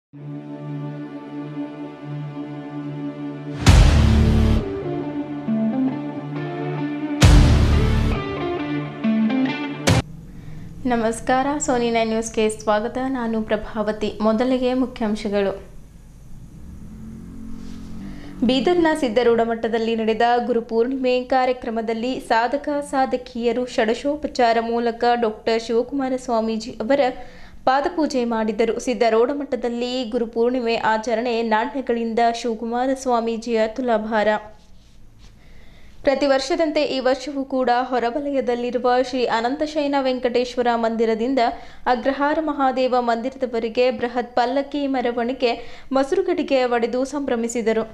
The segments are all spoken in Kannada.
ನಮಸ್ಕಾರ, ಸೋನಿ 9 ನ್ಯೂಸ್ಗೆ ಸ್ವಾಗತ. ನಾನು ಪ್ರಭಾವತಿ. ಮೊದಲಿಗೆ ಮುಖ್ಯಾಂಶಗಳು. ಬೀದರ್ನ ಸಿದ್ದರೂಢ ಮಠದಲ್ಲಿ ನಡೆದ ಗುರುಪೂರ್ಣಿಮೆ ಕಾರ್ಯಕ್ರಮದಲ್ಲಿ ಸಾಧಕ ಸಾಧಕಿಯರು ಷಡಶೋಪಚಾರ ಮೂಲಕ ಡಾಕ್ಟರ್ ಶಿವಕುಮಾರ ಸ್ವಾಮೀಜಿ ಅವರ ಪಾದಪೂಜೆ ಮಾಡಿದರು. ಸಿದ್ದರೂಢ ಮಠದಲ್ಲಿ ಗುರುಪೂರ್ಣಿಮೆ ಆಚರಣೆ ನಾಣ್ಯಗಳಿಂದ ಶಿವಕುಮಾರ ಸ್ವಾಮೀಜಿಯ ತುಲಾಭಾರ. ಪ್ರತಿ ವರ್ಷದಂತೆ ಈ ವರ್ಷವೂ ಕೂಡ ಹೊರವಲಯದಲ್ಲಿರುವ ಶ್ರೀ ಅನಂತಶಯನ ವೆಂಕಟೇಶ್ವರ ಮಂದಿರದಿಂದ ಅಗ್ರಹಾರ ಮಹಾದೇವ ಮಂದಿರದವರೆಗೆ ಬೃಹತ್ ಪಲ್ಲಕ್ಕಿ ಮೆರವಣಿಗೆ ಮಸರುಗಡಿಗೆ ಒಡೆದು ಸಂಭ್ರಮಿಸಿದರು.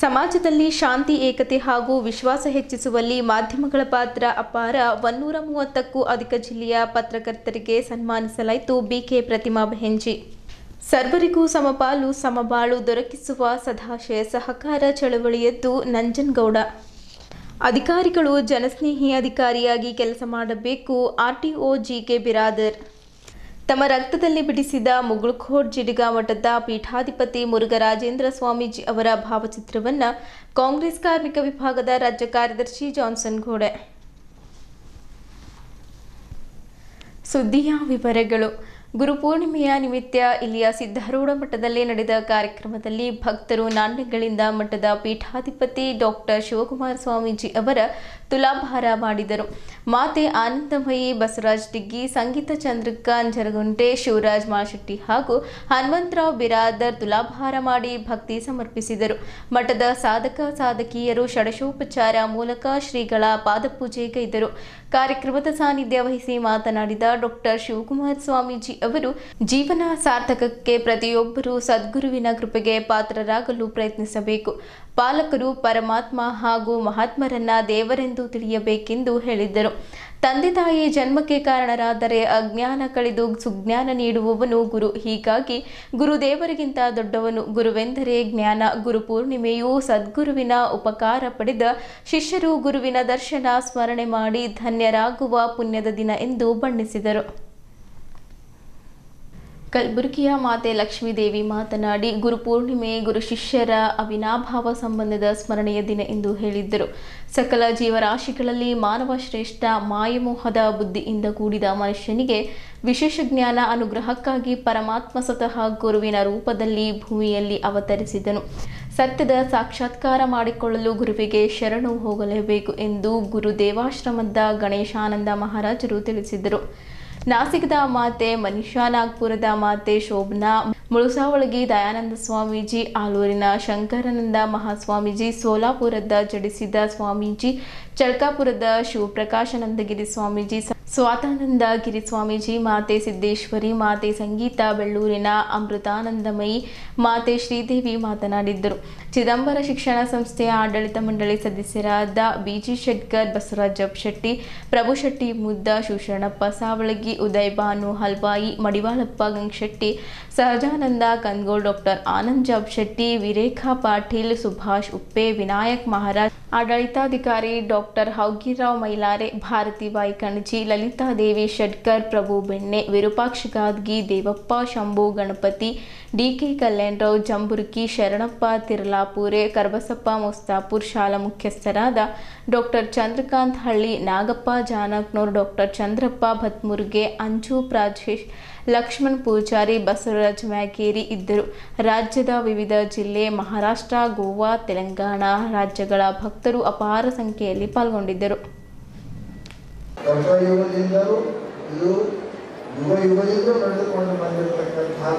ಸಮಾಜದಲ್ಲಿ ಶಾಂತಿ, ಏಕತೆ ಹಾಗೂ ವಿಶ್ವಾಸ ಹೆಚ್ಚಿಸುವಲ್ಲಿ ಮಾಧ್ಯಮಗಳ ಪಾತ್ರ ಅಪಾರ. 130ಕ್ಕೂ ಅಧಿಕ ಜಿಲ್ಲೆಯ ಪತ್ರಕರ್ತರಿಗೆ ಸನ್ಮಾನಿಸಲಾಯಿತು. ಬಿಕೆ ಪ್ರತಿಮಾ ಬೆಹೆಂಜಿ. ಸರ್ವರಿಗೂ ಸಮಪಾಲು ಸಮಬಾಳು ದೊರಕಿಸುವ ಸದಾಶಯ ಸಹಕಾರ ಚಳವಳಿಯದ್ದು ನಂಜನಗೌಡ. ಅಧಿಕಾರಿಗಳು ಜನಸ್ನೇಹಿ ಅಧಿಕಾರಿಯಾಗಿ ಕೆಲಸ ಮಾಡಬೇಕು. RTO GK Biradar. ತಮ್ಮ ರಕ್ತದಲ್ಲಿ ಬಿಡಿಸಿದ ಮುಗುಳ್ಖೋಡ್ ಜಿಡಿಗ ಮಠದ ಪೀಠಾಧಿಪತಿ ಮುರುಘರಾಜೇಂದ್ರ ಸ್ವಾಮೀಜಿ ಅವರ ಭಾವಚಿತ್ರವನ್ನು ಕಾಂಗ್ರೆಸ್ ಕಾರ್ಮಿಕ ವಿಭಾಗದ ರಾಜ್ಯ ಕಾರ್ಯದರ್ಶಿ ಜಾನ್ಸನ್ ಗೋಡೆ. ಸುದ್ದಿಯ ವಿವರಗಳು. ಗುರುಪೂರ್ಣಿಮೆಯ ನಿಮಿತ್ತ ಇಲ್ಲಿಯ ಸಿದ್ದಾರೂಢ ಮಠದಲ್ಲಿ ನಡೆದ ಕಾರ್ಯಕ್ರಮದಲ್ಲಿ ಭಕ್ತರು ನಾಣ್ಯಗಳಿಂದ ಮಠದ ಪೀಠಾಧಿಪತಿ ಡಾಕ್ಟರ್ ಶಿವಕುಮಾರ ಸ್ವಾಮೀಜಿ ಅವರ ತುಲಾಭಾರ ಮಾಡಿದರು. ಮಾತೆ ಆನಂದಮಯಿ, ಬಸವರಾಜ್ ಡಿಗ್ಗಿ, ಸಂಗೀತ ಚಂದ್ರಿಕಾ ಅಂಜರಗುಂಟೆ, ಶಿವರಾಜ್ ಮಾಶೆಟ್ಟಿ ಹಾಗೂ ಹನುಮಂತರಾವ್ ಬಿರಾದರ್ ತುಲಾಭಾರ ಮಾಡಿ ಭಕ್ತಿ ಸಮರ್ಪಿಸಿದರು. ಮಠದ ಸಾಧಕ ಸಾಧಕಿಯರು ಷಡಶೋಪಚಾರ ಮೂಲಕ ಶ್ರೀಗಳ ಪಾದಪೂಜೆ ಗೈದರು. ಕಾರ್ಯಕ್ರಮದ ಸಾನ್ನಿಧ್ಯ ವಹಿಸಿ ಮಾತನಾಡಿದ ಡಾಕ್ಟರ್ ಶಿವಕುಮಾರ ಸ್ವಾಮೀಜಿ ಅವರು, ಜೀವನ ಸಾರ್ಥಕಕ್ಕೆ ಪ್ರತಿಯೊಬ್ಬರೂ ಸದ್ಗುರುವಿನ ಕೃಪೆಗೆ ಪಾತ್ರರಾಗಲು ಪ್ರಯತ್ನಿಸಬೇಕು. ಪಾಲಕರು ಪರಮಾತ್ಮ ಹಾಗೂ ಮಹಾತ್ಮರನ್ನ ದೇವರೆಂದು ತಿಳಿಯಬೇಕೆಂದು ಹೇಳಿದ್ದರು. ತಂದೆ ತಾಯಿ ಜನ್ಮಕ್ಕೆ ಕಾರಣರಾದರೆ ಅಜ್ಞಾನ ಕಳೆದು ಸುಜ್ಞಾನ ನೀಡುವವನು ಗುರು. ಹೀಗಾಗಿ ಗುರುದೇವರಿಗಿಂತ ದೊಡ್ಡವನು. ಗುರುವೆಂದರೆ ಜ್ಞಾನ. ಗುರುಪೂರ್ಣಿಮೆಯು ಸದ್ಗುರುವಿನ ಉಪಕಾರ ಪಡೆದ ಶಿಷ್ಯರು ಗುರುವಿನ ದರ್ಶನ ಸ್ಮರಣೆ ಮಾಡಿ ಧನ್ಯರಾಗುವ ಪುಣ್ಯದ ದಿನ ಎಂದು ಬಣ್ಣಿಸಿದರು. ಕಲಬುರಗಿಯ ಮಾತೆ ಲಕ್ಷ್ಮೀದೇವಿ ಮಾತನಾಡಿ, ಗುರುಪೂರ್ಣಿಮೆ ಗುರು ಶಿಷ್ಯರ ಅವಿನಾಭಾವ ಸಂಬಂಧದ ಸ್ಮರಣೆಯ ದಿನ ಎಂದು ಹೇಳಿದ್ದರು. ಸಕಲ ಜೀವರಾಶಿಗಳಲ್ಲಿ ಮಾನವ ಶ್ರೇಷ್ಠ. ಮಾಯಮೋಹದ ಬುದ್ಧಿಯಿಂದ ಕೂಡಿದ ಮನುಷ್ಯನಿಗೆ ವಿಶೇಷ ಜ್ಞಾನ ಅನುಗ್ರಹಕ್ಕಾಗಿ ಪರಮಾತ್ಮ ಸ್ವತಃ ಗುರುವಿನ ರೂಪದಲ್ಲಿ ಭೂಮಿಯಲ್ಲಿ ಅವತರಿಸಿದನು. ಸತ್ಯದ ಸಾಕ್ಷಾತ್ಕಾರ ಮಾಡಿಕೊಳ್ಳಲು ಗುರುವಿಗೆ ಶರಣು ಹೋಗಲೇಬೇಕು ಎಂದು ಗುರುದೇವಾಶ್ರಮದ ಗಣೇಶಾನಂದ ಮಹಾರಾಜರು ತಿಳಿಸಿದರು. ನಾಸಿಕದ ಮಾತೆ ಮನೀಷಾ, ನಾಗ್ಪುರದ ಮಾತೆ ಶೋಭನಾ, ಮುಳುಸಾವಳಗಿ ದಯಾನಂದ ಸ್ವಾಮೀಜಿ, ಆಲೂರಿನ ಶಂಕರಾನಂದ ಮಹಾಸ್ವಾಮೀಜಿ, ಸೋಲಾಪುರದ ಜಡಿಸಿದ ಸ್ವಾಮೀಜಿ, ಚಳ್ಕಾಪುರದ ಶಿವಪ್ರಕಾಶಾನಂದಗಿರಿ ಸ್ವಾಮೀಜಿ, ಸ್ವಾತಾನಂದ ಗಿರಿ ಸ್ವಾಮೀಜಿ, ಮಾತೆ ಸಿದ್ದೇಶ್ವರಿ, ಮಾತೆ ಸಂಗೀತ, ಬೆಳ್ಳೂರಿನ ಅಮೃತಾನಂದಮಯಿ, ಮಾತೆ ಶ್ರೀದೇವಿ ಮಾತನಾಡಿದ್ದರು. ಚಿದಂಬರ ಶಿಕ್ಷಣ ಸಂಸ್ಥೆಯ ಆಡಳಿತ ಮಂಡಳಿ ಸದಸ್ಯರಾದ ಬಿಜಿ ಶೆಟ್ಕರ್, ಬಸವರಾಜ್ ಶೆಟ್ಟಿ, ಪ್ರಭು ಶೆಟ್ಟಿ ಮುದ್ದ, ಶಿವಶರಣಪ್ಪ ಸಾವಳಗಿ, ಉದಯ್ ಭಾನು ಹಲ್ವಾಯಿ, ಮಡಿವಾಳಪ್ಪ ಗಂಗಶೆಟ್ಟಿ, ಸಹಜಾನಂದ ಕನ್ಗೋಳ್, ಡಾಕ್ಟರ್ ಆನಂದ್ ಜಾಬ್ ಶೆಟ್ಟಿ, ವಿರೇಖಾ ಪಾಟೀಲ್, ಸುಭಾಷ್ ಉಪ್ಪೆ, ವಿನಾಯಕ್ ಮಹಾರಾಜ್, ಆಡಳಿತಾಧಿಕಾರಿ ಡಾಕ್ಟರ್ ಹೌಗಿರಾವ್ ಮೈಲಾರೆ, ಭಾರತಿಬಾಯಿ ಕಣಜಿ, ಲಲಿತಾದೇವಿ ಶೆಟ್ಕರ್, ಪ್ರಭು ಬೆಣ್ಣೆ, ವಿರೂಪಾಕ್ಷ ಗಾದ್ಗಿ, ದೇವಪ್ಪ ಶಂಭು ಗಣಪತಿ, ಡಿಕೆ ಕಲ್ಯಾಣರಾವ್ ಜಂಬುರ್ಕಿ, ಶರಣಪ್ಪ ತಿರ್ಲಾಪುರೆ, ಕರ್ಬಸಪ್ಪ ಮುಸ್ತಾಪುರ್, ಶಾಲಾ ಮುಖ್ಯಸ್ಥರಾದ ಡಾಕ್ಟರ್ ಚಂದ್ರಕಾಂತ್ ಹಳ್ಳಿ, ನಾಗಪ್ಪ ಜಾನಕ್ನೂರ್, ಡಾಕ್ಟರ್ ಚಂದ್ರಪ್ಪ ಭತ್ಮುರ್ಗೆ, ಅಂಜು ಪ್ರಾಜೇಶ್, ಲಕ್ಷ್ಮಣ್ ಪೂಜಾರಿ, ಬಸವರಾಜ್ ಮ್ಯಾಕೇರಿ ಇದ್ದರು. ರಾಜ್ಯದ ವಿವಿಧ ಜಿಲ್ಲೆ, ಮಹಾರಾಷ್ಟ್ರ, ಗೋವಾ, ತೆಲಂಗಾಣ ರಾಜ್ಯಗಳ ಭಕ್ತರು ಅಪಾರ ಸಂಖ್ಯೆಯಲ್ಲಿ ಪಾಲ್ಗೊಂಡಿದ್ದರು. ನಡೆದುಕೊಂಡು ಬಂದಿರತಕ್ಕಂತಹ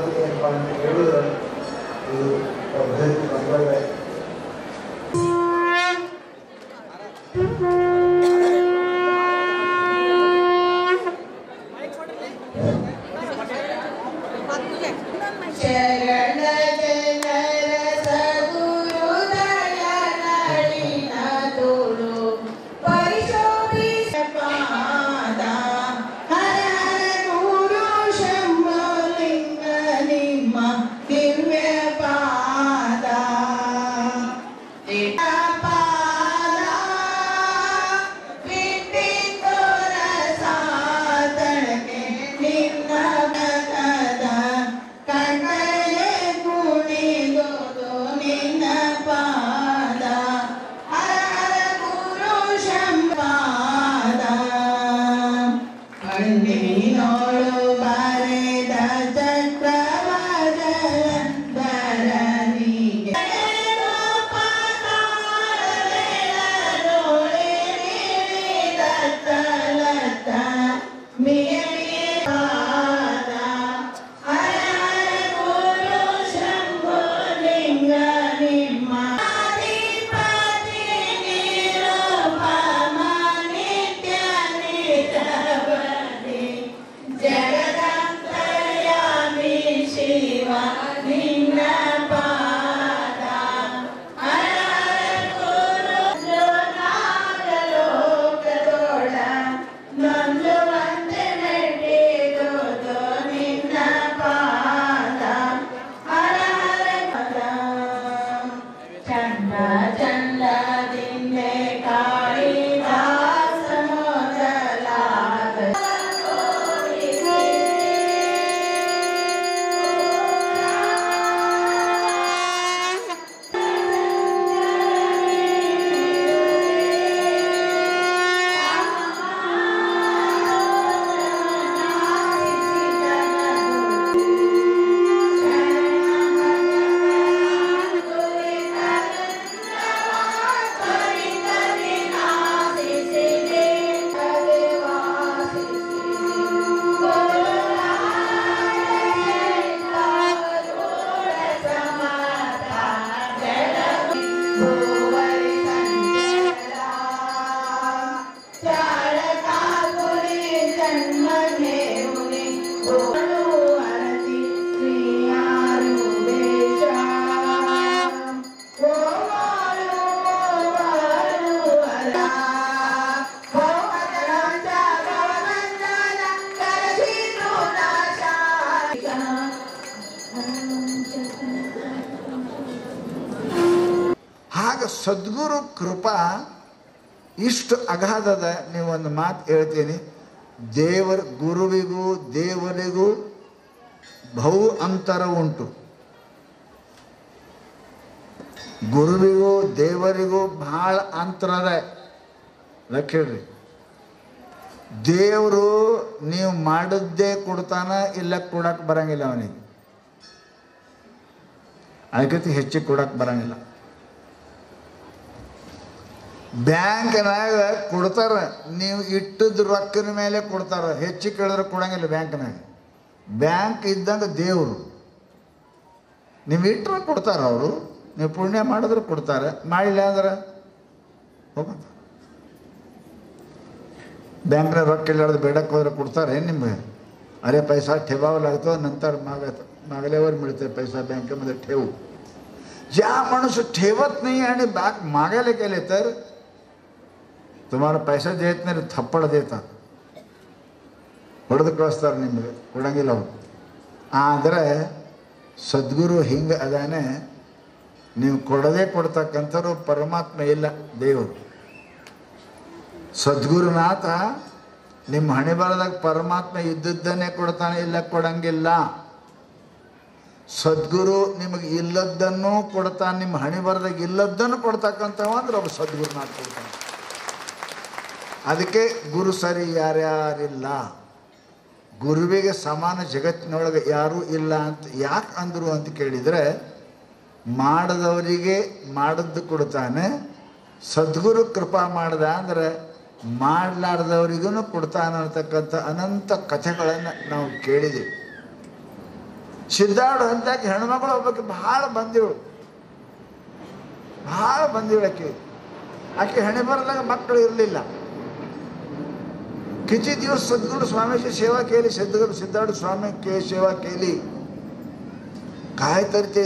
ಹೇಳಿದ್ರೆ ಇದು ಪದ್ಧತಿ ಸಂಪ್ರದಾಯ. ಆಗ ಸದ್ಗುರು ಕೃಪಾ ಇಷ್ಟು ಅಗಾಧದ. ನೀವೊಂದು ಮಾತು ಹೇಳ್ತೀನಿ, ಗುರುವಿಗೂ ದೇವರಿಗೂ ಬಹು ಅಂತರ ಉಂಟು. ಗುರುವಿಗೂ ದೇವರಿಗೂ ಬಹಳ ಅಂತರ ಅದ. ಲಕ್ಷ್ರಿ, ದೇವರು ನೀವು ಮಾಡಿದ್ದೇ ಕೊಡ್ತಾನ, ಇಲ್ಲ ಕೊಡಕ್ಕೆ ಬರಂಗಿಲ್ಲ ಅವನಿಗೆ. ಅದಕ್ಕೆ ಹೆಚ್ಚಿಗೆ ಕೊಡಕ್ಕೆ ಬರಂಗಿಲ್ಲ. ಬ್ಯಾಂಕ್ನಾಗ ಕೊಡ್ತಾರ, ನೀವು ಇಟ್ಟದ ರೊಕ್ಕದ ಮೇಲೆ ಕೊಡ್ತಾರ, ಹೆಚ್ಚಿಗೆ ಕೇಳಿದ್ರೆ ಕೊಡಂಗಿಲ್ಲ ಬ್ಯಾಂಕ್ನಾಗ. ಬ್ಯಾಂಕ್ ಇದ್ದಂಗೆ ದೇವರು, ನೀವು ಇಟ್ಟರೆ ಕೊಡ್ತಾರ ಅವರು, ನೀವು ಪುಣ್ಯ ಮಾಡಿದ್ರೆ ಕೊಡ್ತಾರೆ, ಮಾಡಿಲ್ಲ ಅಂದ್ರೆ ಹೋಗಂತ. ಬ್ಯಾಂಕ್ನಾಗ ರೊಕ್ಕ ಇಲ್ಲಾರ್ದು ಬೇಡಕ್ಕೆ ಹೋದ್ರೆ ಕೊಡ್ತಾರೆ ನಿಮಗೆ. अरे पैसा ठेवावा लागतो, नंतर मागल्यावर मिळते पैसा बँकेमध्ये ठेवू. ज्या माणूस ठेवत नाही आणि बँक मागायला गेले तर तुम्हाला पैसा देत नाही, थप्पड देतात, ಹೊಡೆದು ಕಳಿಸ್ತಾರೆ, ನಿಮಗೆ ಕೊಡಂಗಿಲ್ಲ ಅವರು. ಆದರೆ ಸದ್ಗುರು ಹಿಂಗೆ ಅದಾನೆ, ನೀವು ಕೊಡದೇ ಕೊಡ್ತಕ್ಕಂಥವ್ರು ಪರಮಾತ್ಮ ಇಲ್ಲ, ದೇವರು. ಸದ್ಗುರುನಾಥ ನಿಮ್ಮ ಹಣೆ ಬರದಾಗ ಪರಮಾತ್ಮ ಇದ್ದದ್ದನ್ನೇ ಕೊಡ್ತಾನೆ, ಇಲ್ಲ ಕೊಡಂಗಿಲ್ಲ. ಸದ್ಗುರು ನಿಮಗೆ ಇಲ್ಲದ್ದನ್ನು ಕೊಡ್ತಾನೆ, ನಿಮ್ಮ ಹಣೆ ಬರದಾಗ ಇಲ್ಲದ್ದನ್ನು ಕೊಡ್ತಕ್ಕಂಥವ ಅಂದ್ರೆ ಒಬ್ಬ ಸದ್ಗುರುನಾಥ ಕೊಡ್ತಾನೆ. ಅದಕ್ಕೆ ಗುರು ಸರಿ ಯಾರ್ಯಾರಿಲ್ಲ, ಗುರುವಿಗೆ ಸಮಾನ ಜಗತ್ತಿನೊಳಗೆ ಯಾರೂ ಇಲ್ಲ ಅಂತ ಯಾಕೆ ಅಂದರು ಅಂತ ಕೇಳಿದರೆ, ಮಾಡಿದವರಿಗೆ ಮಾಡಿದ್ದು ಕೊಡ್ತಾನೆ. ಸದ್ಗುರು ಕೃಪಾ ಮಾಡ್ದ ಅಂದರೆ ಮಾಡಲಾರ್ದವರಿಗೂ ಕೊಡ್ತಾನೆ ಅನ್ನತಕ್ಕಂಥ ಅನಂತ ಕಥೆಗಳನ್ನು ನಾವು ಕೇಳಿದ್ದೀವಿ. ಸಿದ್ಧಾರ್ಥ ಅಂತಾಕೆ ಹೆಣ್ಮಗಳು ಒಬ್ಬಕ್ಕೆ ಭಾಳ ಬಂದಿವಳು, ಆಕೆ ಹಣೆ ಬರದಾಗ ಮಕ್ಕಳು ಇರಲಿಲ್ಲ. किती दिवस सद्गुरू स्वामीची सेवा केली, सिद्धार्थ स्वामी सेवा केली. काय तर ते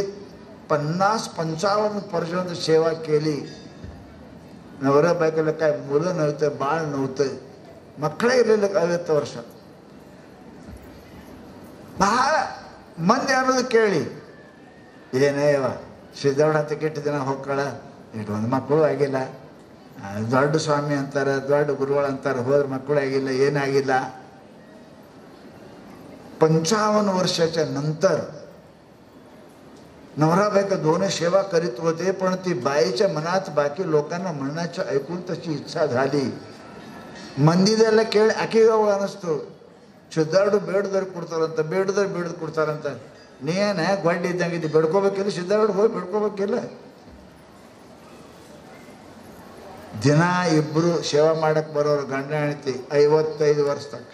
50-55 वर्षांत सेवा केली. नवरा बायकोला काय मुलं नव्हतं, बाळ नव्हतं, मಕ್ಕಳೇ ಇರಲಿಲ್ಲ 50 ವರ್ಷ. ಬಹಳ ಮಂದಿ ಅನ್ನೋದು ಕೇಳಿ, ಏನೇವ ಸಿದ್ಧಾರ್ಥ ಅಂತ ಕೆಟ್ಟ ದಿನ ಹೋಗ್ಕಳ, ಇಷ್ಟೊಂದು ಮಕ್ಕಳು ಆಗಿಲ್ಲ, ದೊಡ್ಡ ಸ್ವಾಮಿ ಅಂತಾರೆ, ದೊಡ್ಡ ಗುರುಗಳು ಅಂತಾರೆ, ಹೋದ್ರೆ ಮಕ್ಕಳು ಆಗಿಲ್ಲ, ಏನಾಗಿಲ್ಲ. 55 वर्षाच्या नंतर नवरा बायका दोन्ही सेवा करीत होते, पण ती बाईच्या मनात बाकी लोकांना म्हणण्याचं ऐकून तशी इच्छा झाली. ಮಂದಿದೆಲ್ಲ ಕೇಳಿ ಆಕೆಗೆ ಅವಾಗ ಅನ್ನಿಸ್ತು, ಸಿದ್ಧಾರ್ಥ ಬೇಡದವ್ರಿಗೆ ಕೊಡ್ತಾರಂತ, ಬೇಡದು ಕೊಡ್ತಾರಂತ. ನೀನ ಗೊಡ್ಡ ಇದ್ದಂಗಿದ್ದು ಬೆಡ್ಕೋಬೇಕಿಲ್ಲ, ಸಿದ್ಧಾರ್ಥ ಹೋಗಿ ಬೆಡ್ಕೋಬೇಕಿಲ್ಲ. ದಿನ ಇಬ್ಬರು ಸೇವಾ ಮಾಡಕ್ಕೆ ಬರೋರು ಗಂಡ ಹೆಂಡತಿ 55 ವರ್ಷ ತನಕ,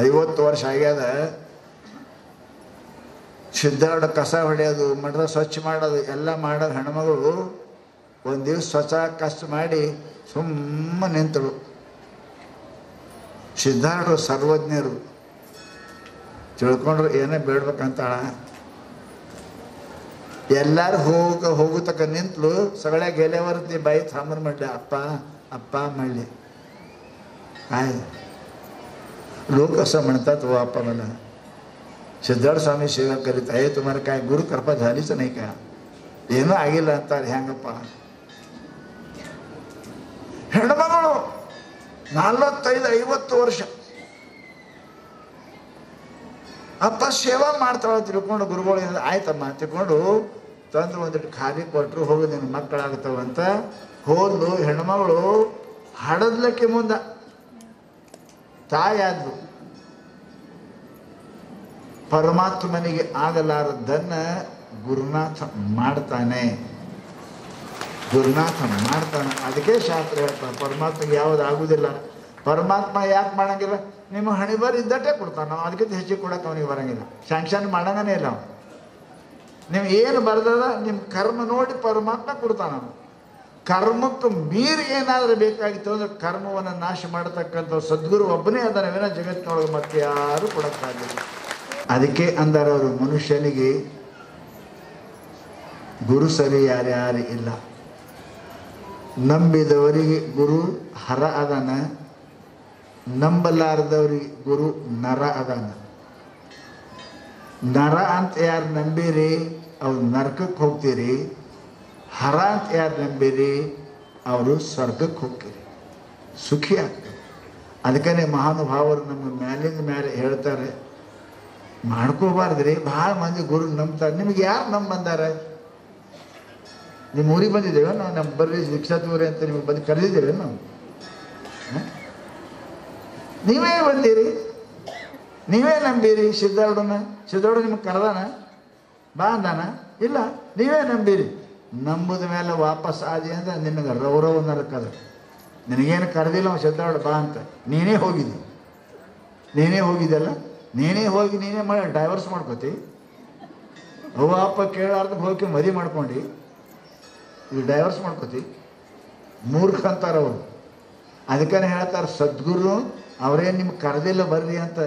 50 ವರ್ಷ ಆಗ್ಯದ. ಸಿದ್ಧಾರ್ಥ ಕಸ ಹೊಡೆಯೋದು, ಮಠ ಸ್ವಚ್ಛ ಮಾಡೋದು ಎಲ್ಲ ಮಾಡೋ ಹೆಣ್ಮಗಳು ಒಂದು ದಿವಸ ಸ್ವಚ್ಛ ಕಷ್ಟ ಮಾಡಿ ಸುಮ್ಮನೆ ನಿಂತಳು. ಸಿದ್ಧಾರ್ಥ ಸರ್ವಜ್ಞರು ತಿಳ್ಕೊಂಡ್ರು, ಏನೇ ಬೇಡ್ಬೇಕಂತಾಳ. ಎಲ್ಲರೂ ಹೋಗುತ್ತಕ ನಿಂತಲು. सगळ्या गेल्यावर ती बाई थांबून म्हटले, आप्पा म्हणले. काय लोक असं म्हणतात, हो आप्पा मला सिद्धार्थ स्वामी सेवा करीत आहे, तुम्हाला काय गुरु कृपा झालीच नाही का, ಏನೂ ಆಗಿಲ್ಲ ಅಂತಾರೆ. ಹೆಂಗಪ್ಪ? ಹೆಣ್ಮಗಳು 45-50 ವರ್ಷ ಅಪ್ಪ ಸೇವಾ ಮಾಡ್ತಾಳ ತಿಳ್ಕೊಂಡು ಗುರುಗಳು ಆಯ್ತಮ್ಮ ತಿಳ್ಕೊಂಡು ತಂದು ಒಂದಿಟ್ಟು ಖಾಲಿ ಕೊಟ್ಟರು, ಹೋಗಿ ನಿನ್ನ ಮಕ್ಕಳಾಗ್ತಾವಂತ ಹೋದ್ಲು. ಹೆಣ್ಮಗಳು ಹಡದ್ಲಕ್ಕೆ ಮುಂದೆ ತಾಯಾದ್ಲು. ಪರಮಾತ್ಮನಿಗೆ ಆಗಲಾರದನ್ನ ಗುರುನಾಥ ಮಾಡ್ತಾನೆ. ಅದಕ್ಕೆ ಶಾಸ್ತ್ರ ಹೇಳ್ತಾನೆ, ಪರಮಾತ್ಮಗೆ ಯಾವುದು ಆಗುದಿಲ್ಲ. ಪರಮಾತ್ಮ ಯಾಕೆ ಮಾಡಂಗಿಲ್ಲ? ನಿಮ್ಮ ಹಣೆ ಬರ ಇದ್ದಟ್ಟೆ ಕೊಡ್ತಾನೆ, ನಾವು ಅದಕ್ಕಿಂತ ಹೆಚ್ಚಿಗೆ ಕೊಡಕ್ಕೆ ಅವನಿಗೆ ಬರಂಗಿಲ್ಲ. ಶಾಂಕ್ಷನ್ ಮಾಡಂಗನೇ ಇಲ್ಲ. ನೀವು ಏನು ಬರ್ದದ ನಿಮ್ಮ ಕರ್ಮ ನೋಡಿ ಪರಮಾತ್ಮ ಕೊಡ್ತಾನ. ಕರ್ಮಕ್ಕೆ ಮೀರಿ ಏನಾದರೂ ಬೇಕಾಗಿತ್ತು ಅಂದ್ರೆ ಕರ್ಮವನ್ನು ನಾಶ ಮಾಡತಕ್ಕಂಥ ಸದ್ಗುರು ಒಬ್ಬನೇ ಅದನ್ನ ವಿನ ಜಗತ್ತಿನೊಳಗೆ ಮತ್ತೆ ಯಾರು ಕೊಡಕ್ಕಾಗಿಲ್ಲ. ಅದಕ್ಕೆ ಅಂದಾರ ಅವರು, ಮನುಷ್ಯನಿಗೆ ಗುರು ಸರಿ ಯಾರ್ಯಾರು ಇಲ್ಲ. ನಂಬಿದವರಿಗೆ ಗುರು ಹರ ಅದಾನ, ನಂಬಲಾರದವ್ರಿಗೆ ಗುರು ನರ ಅದಾನ. ನರ ಅಂತ ಯಾರು ನಂಬಿರಿ ಅವ್ರು ನರಕಕ್ಕೆ ಹೋಗ್ತೀರಿ, ಹರ ಅಂತ ಯಾರು ನಂಬಿರಿ ಅವರು ಸ್ವರ್ಗಕ್ಕೆ ಹೋಗ್ತೀರಿ, ಸುಖಿ ಆಗ್ತಾರೆ. ಅದಕ್ಕೇ ಮಹಾನುಭಾವರು ನಮ್ಮ ಮ್ಯಾಲಿಂದ ಮೇಲೆ ಹೇಳ್ತಾರೆ, ಮಾಡ್ಕೋಬಾರ್ದ್ರಿ. ಭಾಳ ಮಂದಿ ಗುರು ನಂಬ್ತಾರೆ. ನಿಮ್ಗೆ ಯಾರು ನಂಬಂದಾರ? ನಿಮ್ಮ ಊರಿಗೆ ಬಂದಿದ್ದೇವೆ ನಾವು, ನಮ್ಮ ಬರ್ರಿ ದೀಕ್ಷಾ ತಗೋರಿ ಅಂತ ನಿಮಗೆ ಬಂದು ಕರೆದಿದ್ದೇವೆ ನಾವು. ನೀವೇ ಬಂದಿರಿ, ನೀವೇ ನಂಬಿರಿ ಸಿದ್ಧಾರೂಢನ. ಸಿದ್ಧಾರೂಢ ನಿಮಗೆ ಕರೆದಾನ, ಬಾ ಅಂದಾನ? ಇಲ್ಲ, ನೀವೇ ನಂಬಿರಿ. ನಂಬುದ ಮೇಲೆ ವಾಪಸ್ ಆದಿ ಅಂದ್ರೆ ನಿನಗೆ ರೌರವ ನರಕದ. ನಿನಗೇನು ಕರೆದಿಲ್ಲ ಅವ್ನು ಸಿದ್ಧಾರೂಢ ಬಾ ಅಂತ, ನೀನೇ ಹೋಗಿದ್ದಿ. ನೀನೇ ಹೋಗಿ ನೀನೇ ಮಾಡಿ ಡೈವರ್ಸ್ ಮಾಡ್ಕೋತಿ. ಅವ್ವ ಅಪ್ಪ ಕೇಳಾರ್ದ ಹೋಗಿ ಮದುವೆ ಮಾಡ್ಕೊಂಡು ಈಗ ಡೈವರ್ಸ್ ಮಾಡ್ಕೋತಿ. ಮೂರ್ಖ ಅಂತಾರೆ ಅವರು. ಅದಕ್ಕೇ ಹೇಳ್ತಾರೆ ಸದ್ಗುರು ಅವರೇನು ನಿಮ್ಗೆ ಕರೆದಿಲ್ಲ ಬರ್ರಿ ಅಂತ,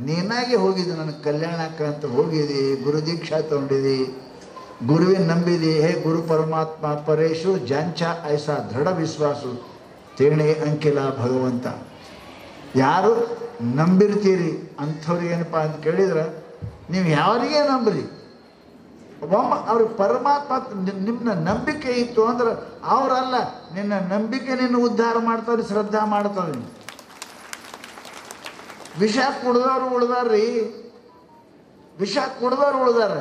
ನೀನಾಗೆ ಹೋಗಿದ್ದು ನನಗೆ ಕಲ್ಯಾಣಕ್ಕೆ ಅಂತ ಹೋಗಿದ್ದಿ, ಗುರು ದೀಕ್ಷಾ ತಗೊಂಡಿದ್ದಿ, ಗುರುವಿನ ನಂಬಿದಿ. ಹೇ ಗುರು ಪರಮಾತ್ಮ ಪರೇಶು ಜಾಂಚ ಐಸಾ ದೃಢ ವಿಶ್ವಾಸು ತೇಣೆ ಅಂಕಿಲ ಭಗವಂತ. ಯಾರು ನಂಬಿರ್ತೀರಿ ಅಂಥವ್ರಿಗೆ ಏನಪ್ಪ ಅಂತ ಕೇಳಿದ್ರೆ, ನೀವು ಯಾರಿಗೆ ನಂಬ್ರಿ, ಒಮ್ಮ ಅವ್ರಿಗೆ ಪರಮಾತ್ಮ ನಿಮ್ಮನ್ನ ನಂಬಿಕೆ ಇತ್ತು ಅಂದ್ರೆ ಅವರಲ್ಲ, ನಿನ್ನ ನಂಬಿಕೆ ನಿನ್ನ ಉದ್ಧಾರ ಮಾಡ್ತಾರೆ, ಶ್ರದ್ಧಾ ಮಾಡ್ತಾರೆ. ವಿಷ ಕುಡ್ದವ್ರು ಉಳ್ದಾರ್ರಿ, ವಿಷ ಕುಡ್ದವ್ರು ಉಳ್ದಾರ,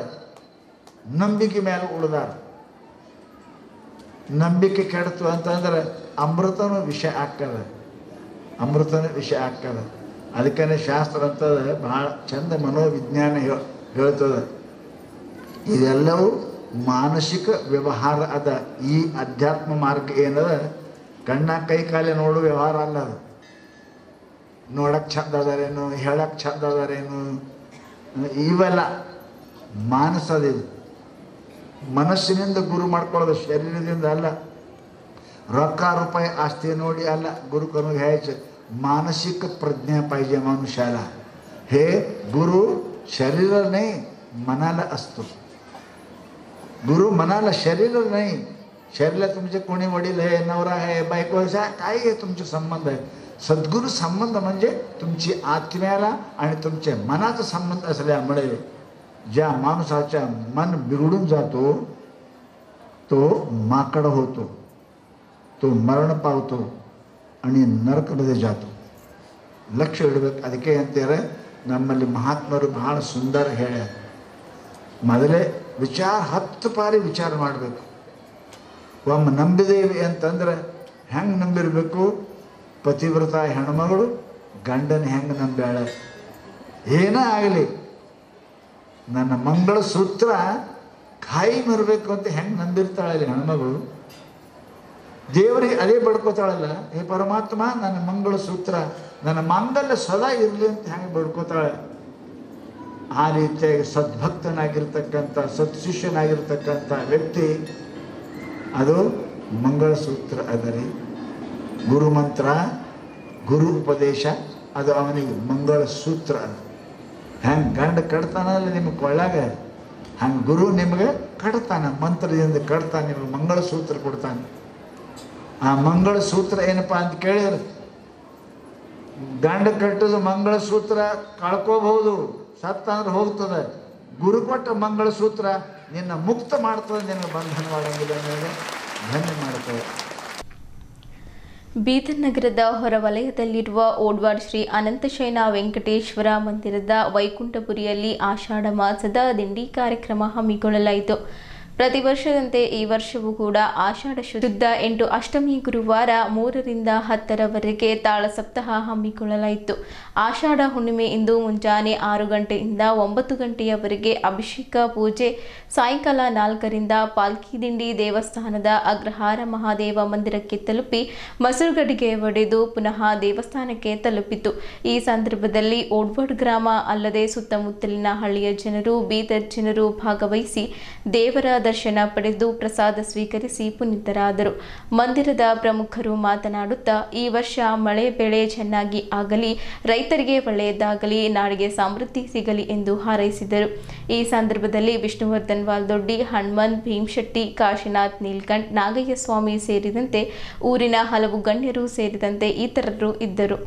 ನಂಬಿಕೆ ಮೇಲೆ ಉಳ್ದಾರ. ನಂಬಿಕೆ ಕೆಡ್ತು ಅಂತಂದ್ರೆ ಅಮೃತನೂ ವಿಷ ಆಗ್ತದೆ, ಅಮೃತನೂ ವಿಷ ಆಗ್ತದೆ. ಅದಕ್ಕೇ ಶಾಸ್ತ್ರ ಅಂತದ ಭಾಳ ಚಂದ ಮನೋವಿಜ್ಞಾನ ಹೇಳ್ತದೆ. ಇದೆಲ್ಲವೂ ಮಾನಸಿಕ ವ್ಯವಹಾರ ಅದ. ಈ ಅಧ್ಯಾತ್ಮ ಮಾರ್ಗ ಏನದ ಕಣ್ಣ ಕೈ ಕಾಲೇ ನೋಡು ವ್ಯವಹಾರ ಅಲ್ಲ. ಅದು ನೋಡಕ್ಕೆ ಚಂದ ಅದಾರೇನು, ಹೇಳಕ್ಕೆ ಚಂದ ಅದಾರೇನು, ಇವೆಲ್ಲ ಮಾನಸದಿದು. ಮನಸ್ಸಿನಿಂದ ಗುರು ಮಾಡ್ಕೊಳ್ಳೋದು, ಶರೀರದಿಂದ ಅಲ್ಲ. ರೊಕ್ಕ ರೂಪಾಯಿ ಆಸ್ತಿ ನೋಡಿ ಅಲ್ಲ गुरु करून घ्यायचं. मानसिक प्रज्ञा पाहिजे मनुष्याला. हे गुरु शरीर नाही मनाला असतो. गुरु मनाला शरीर नाही. शरीराला तुमचे कोणी वडील आहे, नवरा आहे, बायको आहे, काय आहे तुमचे संबंध आहे. सद्गुरु संबंध म्हणजे तुमची आत्म्याला आणि तुमच्या मनाचा संबंध असल्यामुळे ज्या माणसाचा मन बिघडून जातो तो माकड होतो, तो मरण पावतो आणि नरकमध्ये जातो. लक्ष ಇಡಬೇಕು. ಅದಕ್ಕೆ ಅಂತಾರೆ ನಮ್ಮಲ್ಲಿ ಮಹಾತ್ಮರು ಬಹಳ ಸುಂದರ ಹೇಳ್ಯಾರ. ಮೊದಲೇ ವಿಚಾರ 10 ಬಾರಿ ವಿಚಾರ ಮಾಡಬೇಕು. ಒಮ್ಮೆ ನಂಬಿದೇವಿ ಅಂತಂದ್ರೆ ಹೆಂಗೆ ನಂಬಿರಬೇಕು? ಪತಿವ್ರತ ಹೆಣ್ಮಗಳು ಗಂಡನ ಹೆಂಗೆ ನಂಬ್ಯಾಳೆ? ಏನೇ ಆಗಲಿ ನನ್ನ ಮಂಗಳ ಸೂತ್ರ ಕಾಯಿ ಮರಬೇಕು ಅಂತ ಹೆಂಗೆ ನಂಬಿರ್ತಾಳಲ್ಲಿ ಹೆಣ್ಮಗಳು, ದೇವರಿಗೆ ಅದೇ ಬಡ್ಕೋತಾಳಲ್ಲ, ಹೇ ಪರಮಾತ್ಮ ನನ್ನ ಮಂಗಳ ಸೂತ್ರ ನನ್ನ ಮಾಂಗಲ್ಯ ಸದಾ ಇರಲಿ ಅಂತ ಹೆಂಗೆ ಬಡ್ಕೋತಾಳೆ. ಆ ರೀತಿಯಾಗಿ ಸದ್ಭಕ್ತನಾಗಿರ್ತಕ್ಕಂಥ ಸತ್ಶಿಷ್ಯನಾಗಿರ್ತಕ್ಕಂಥ ವ್ಯಕ್ತಿ ಅದು ಮಂಗಳಸೂತ್ರ ಅದರಿ. ಗುರು ಮಂತ್ರ ಗುರು ಉಪದೇಶ ಅದು ಅವನಿಗೆ ಮಂಗಳಸೂತ್ರ. ಅದು ಹೆಂಗೆ ಗಂಡ ಕಡ್ತಾನಲ್ಲ ನಿಮಗೆ ಕೊಳ್ಳಾಗ, ಹಂಗೆ ಗುರು ನಿಮಗೆ ಕಡ್ತಾನೆ, ಮಂತ್ರದಿಂದ ಕಡ್ತಾನೆ, ನಿಮಗೆ ಮಂಗಳಸೂತ್ರ ಕೊಡ್ತಾನೆ. ಆ ಮಂಗಳಸೂತ್ರ ಏನಪ್ಪ ಅಂತ ಕೇಳಿದ್ರೆ, ಗಂಡ ಕಟ್ಟೋದು ಮಂಗಳಸೂತ್ರ ಕಳ್ಕೋಬಹುದು, ಸತ್ತ ಅಂದ್ರೆ ಹೋಗ್ತದೆ. ಗುರು ಕೊಟ್ಟ ಮಂಗಳಸೂತ್ರ ನಿನ್ನ ಮುಕ್ತ ಮಾಡ್ತದೆ, ನಿನ್ನ ಬಂಧನ ಮಾಡಂಗಿಲ್ಲ, ನಿನಗೆ ಧನ್ಯ ಮಾಡ್ತದೆ. ಬೀದರ್ ನಗರದ ಹೊರವಲಯದಲ್ಲಿರುವ ಓಡ್ವಾಡ್ ಶ್ರೀ ಅನಂತಶಯನ ವೆಂಕಟೇಶ್ವರ ಮಂದಿರದ ವೈಕುಂಠಪುರಿಯಲ್ಲಿ ಆಷಾಢ ಮಾಸದ ದಿಂಡಿ ಕಾರ್ಯಕ್ರಮ ಹಮ್ಮಿಕೊಳ್ಳಲಾಯಿತು. ಪ್ರತಿ ವರ್ಷದಂತೆ ಈ ವರ್ಷವೂ ಕೂಡ ಆಷಾಢ ಶುದ್ಧ 8 ಅಷ್ಟಮಿ ಗುರುವಾರ 3 ರಿಂದ 10ರವರೆಗೆ ತಾಳ ಸಪ್ತಾಹ ಹಮ್ಮಿಕೊಳ್ಳಲಾಯಿತು. ಆಷಾಢ ಹುಣ್ಣಿಮೆ ಇಂದು ಮುಂಜಾನೆ 6 ಗಂಟೆಯಿಂದ 9 ಗಂಟೆಯವರೆಗೆ ಅಭಿಷೇಕ ಪೂಜೆ, ಸಾಯಂಕಾಲ 4 ರಿಂದ ಪಾಲ್ಕಿ ದಿಂಡಿ ದೇವಸ್ಥಾನದ ಅಗ್ರಹಾರ ಮಹಾದೇವ ಮಂದಿರಕ್ಕೆ ತಲುಪಿ ಮಸೂರುಗಡಿಗೆ ಒಡೆದು ಪುನಃ ದೇವಸ್ಥಾನಕ್ಕೆ ತಲುಪಿತು. ಈ ಸಂದರ್ಭದಲ್ಲಿ ಓಡ್ವಾಡ್ ಗ್ರಾಮ ಅಲ್ಲದೆ ಸುತ್ತಮುತ್ತಲಿನ ಹಳ್ಳಿಯ ಜನರು, ಬೀದರ್ ಜನರು ಭಾಗವಹಿಸಿ ದೇವರ ದರ್ಶನ ಪಡೆದು ಪ್ರಸಾದ ಸ್ವೀಕರಿಸಿ ಪುನೀತರಾದರು. ಮಂದಿರದ ಪ್ರಮುಖರು ಮಾತನಾಡುತ್ತಾ, ಈ ವರ್ಷ ಮಳೆ ಬೆಳೆ ಚೆನ್ನಾಗಿ ಆಗಲಿ, ರೈತರಿಗೆ ಒಳ್ಳೆಯದಾಗಲಿ, ನಾಡಿಗೆ ಸಮೃದ್ಧಿ ಸಿಗಲಿ ಎಂದು ಹಾರೈಸಿದರು. ಈ ಸಂದರ್ಭದಲ್ಲಿ ವಿಷ್ಣುವರ್ಧನ್ ವಾಲ್ದೊಡ್ಡಿ, ಹನುಮಂತ್ ಭೀಮಶೆಟ್ಟಿ, ಕಾಶಿನಾಥ್ ನೀಲ್ಕಂಠ್, ನಾಗಯ್ಯ ಸ್ವಾಮಿ ಸೇರಿದಂತೆ ಊರಿನ ಹಲವು ಗಣ್ಯರು ಸೇರಿದಂತೆ ಇತರರು ಇದ್ದರು.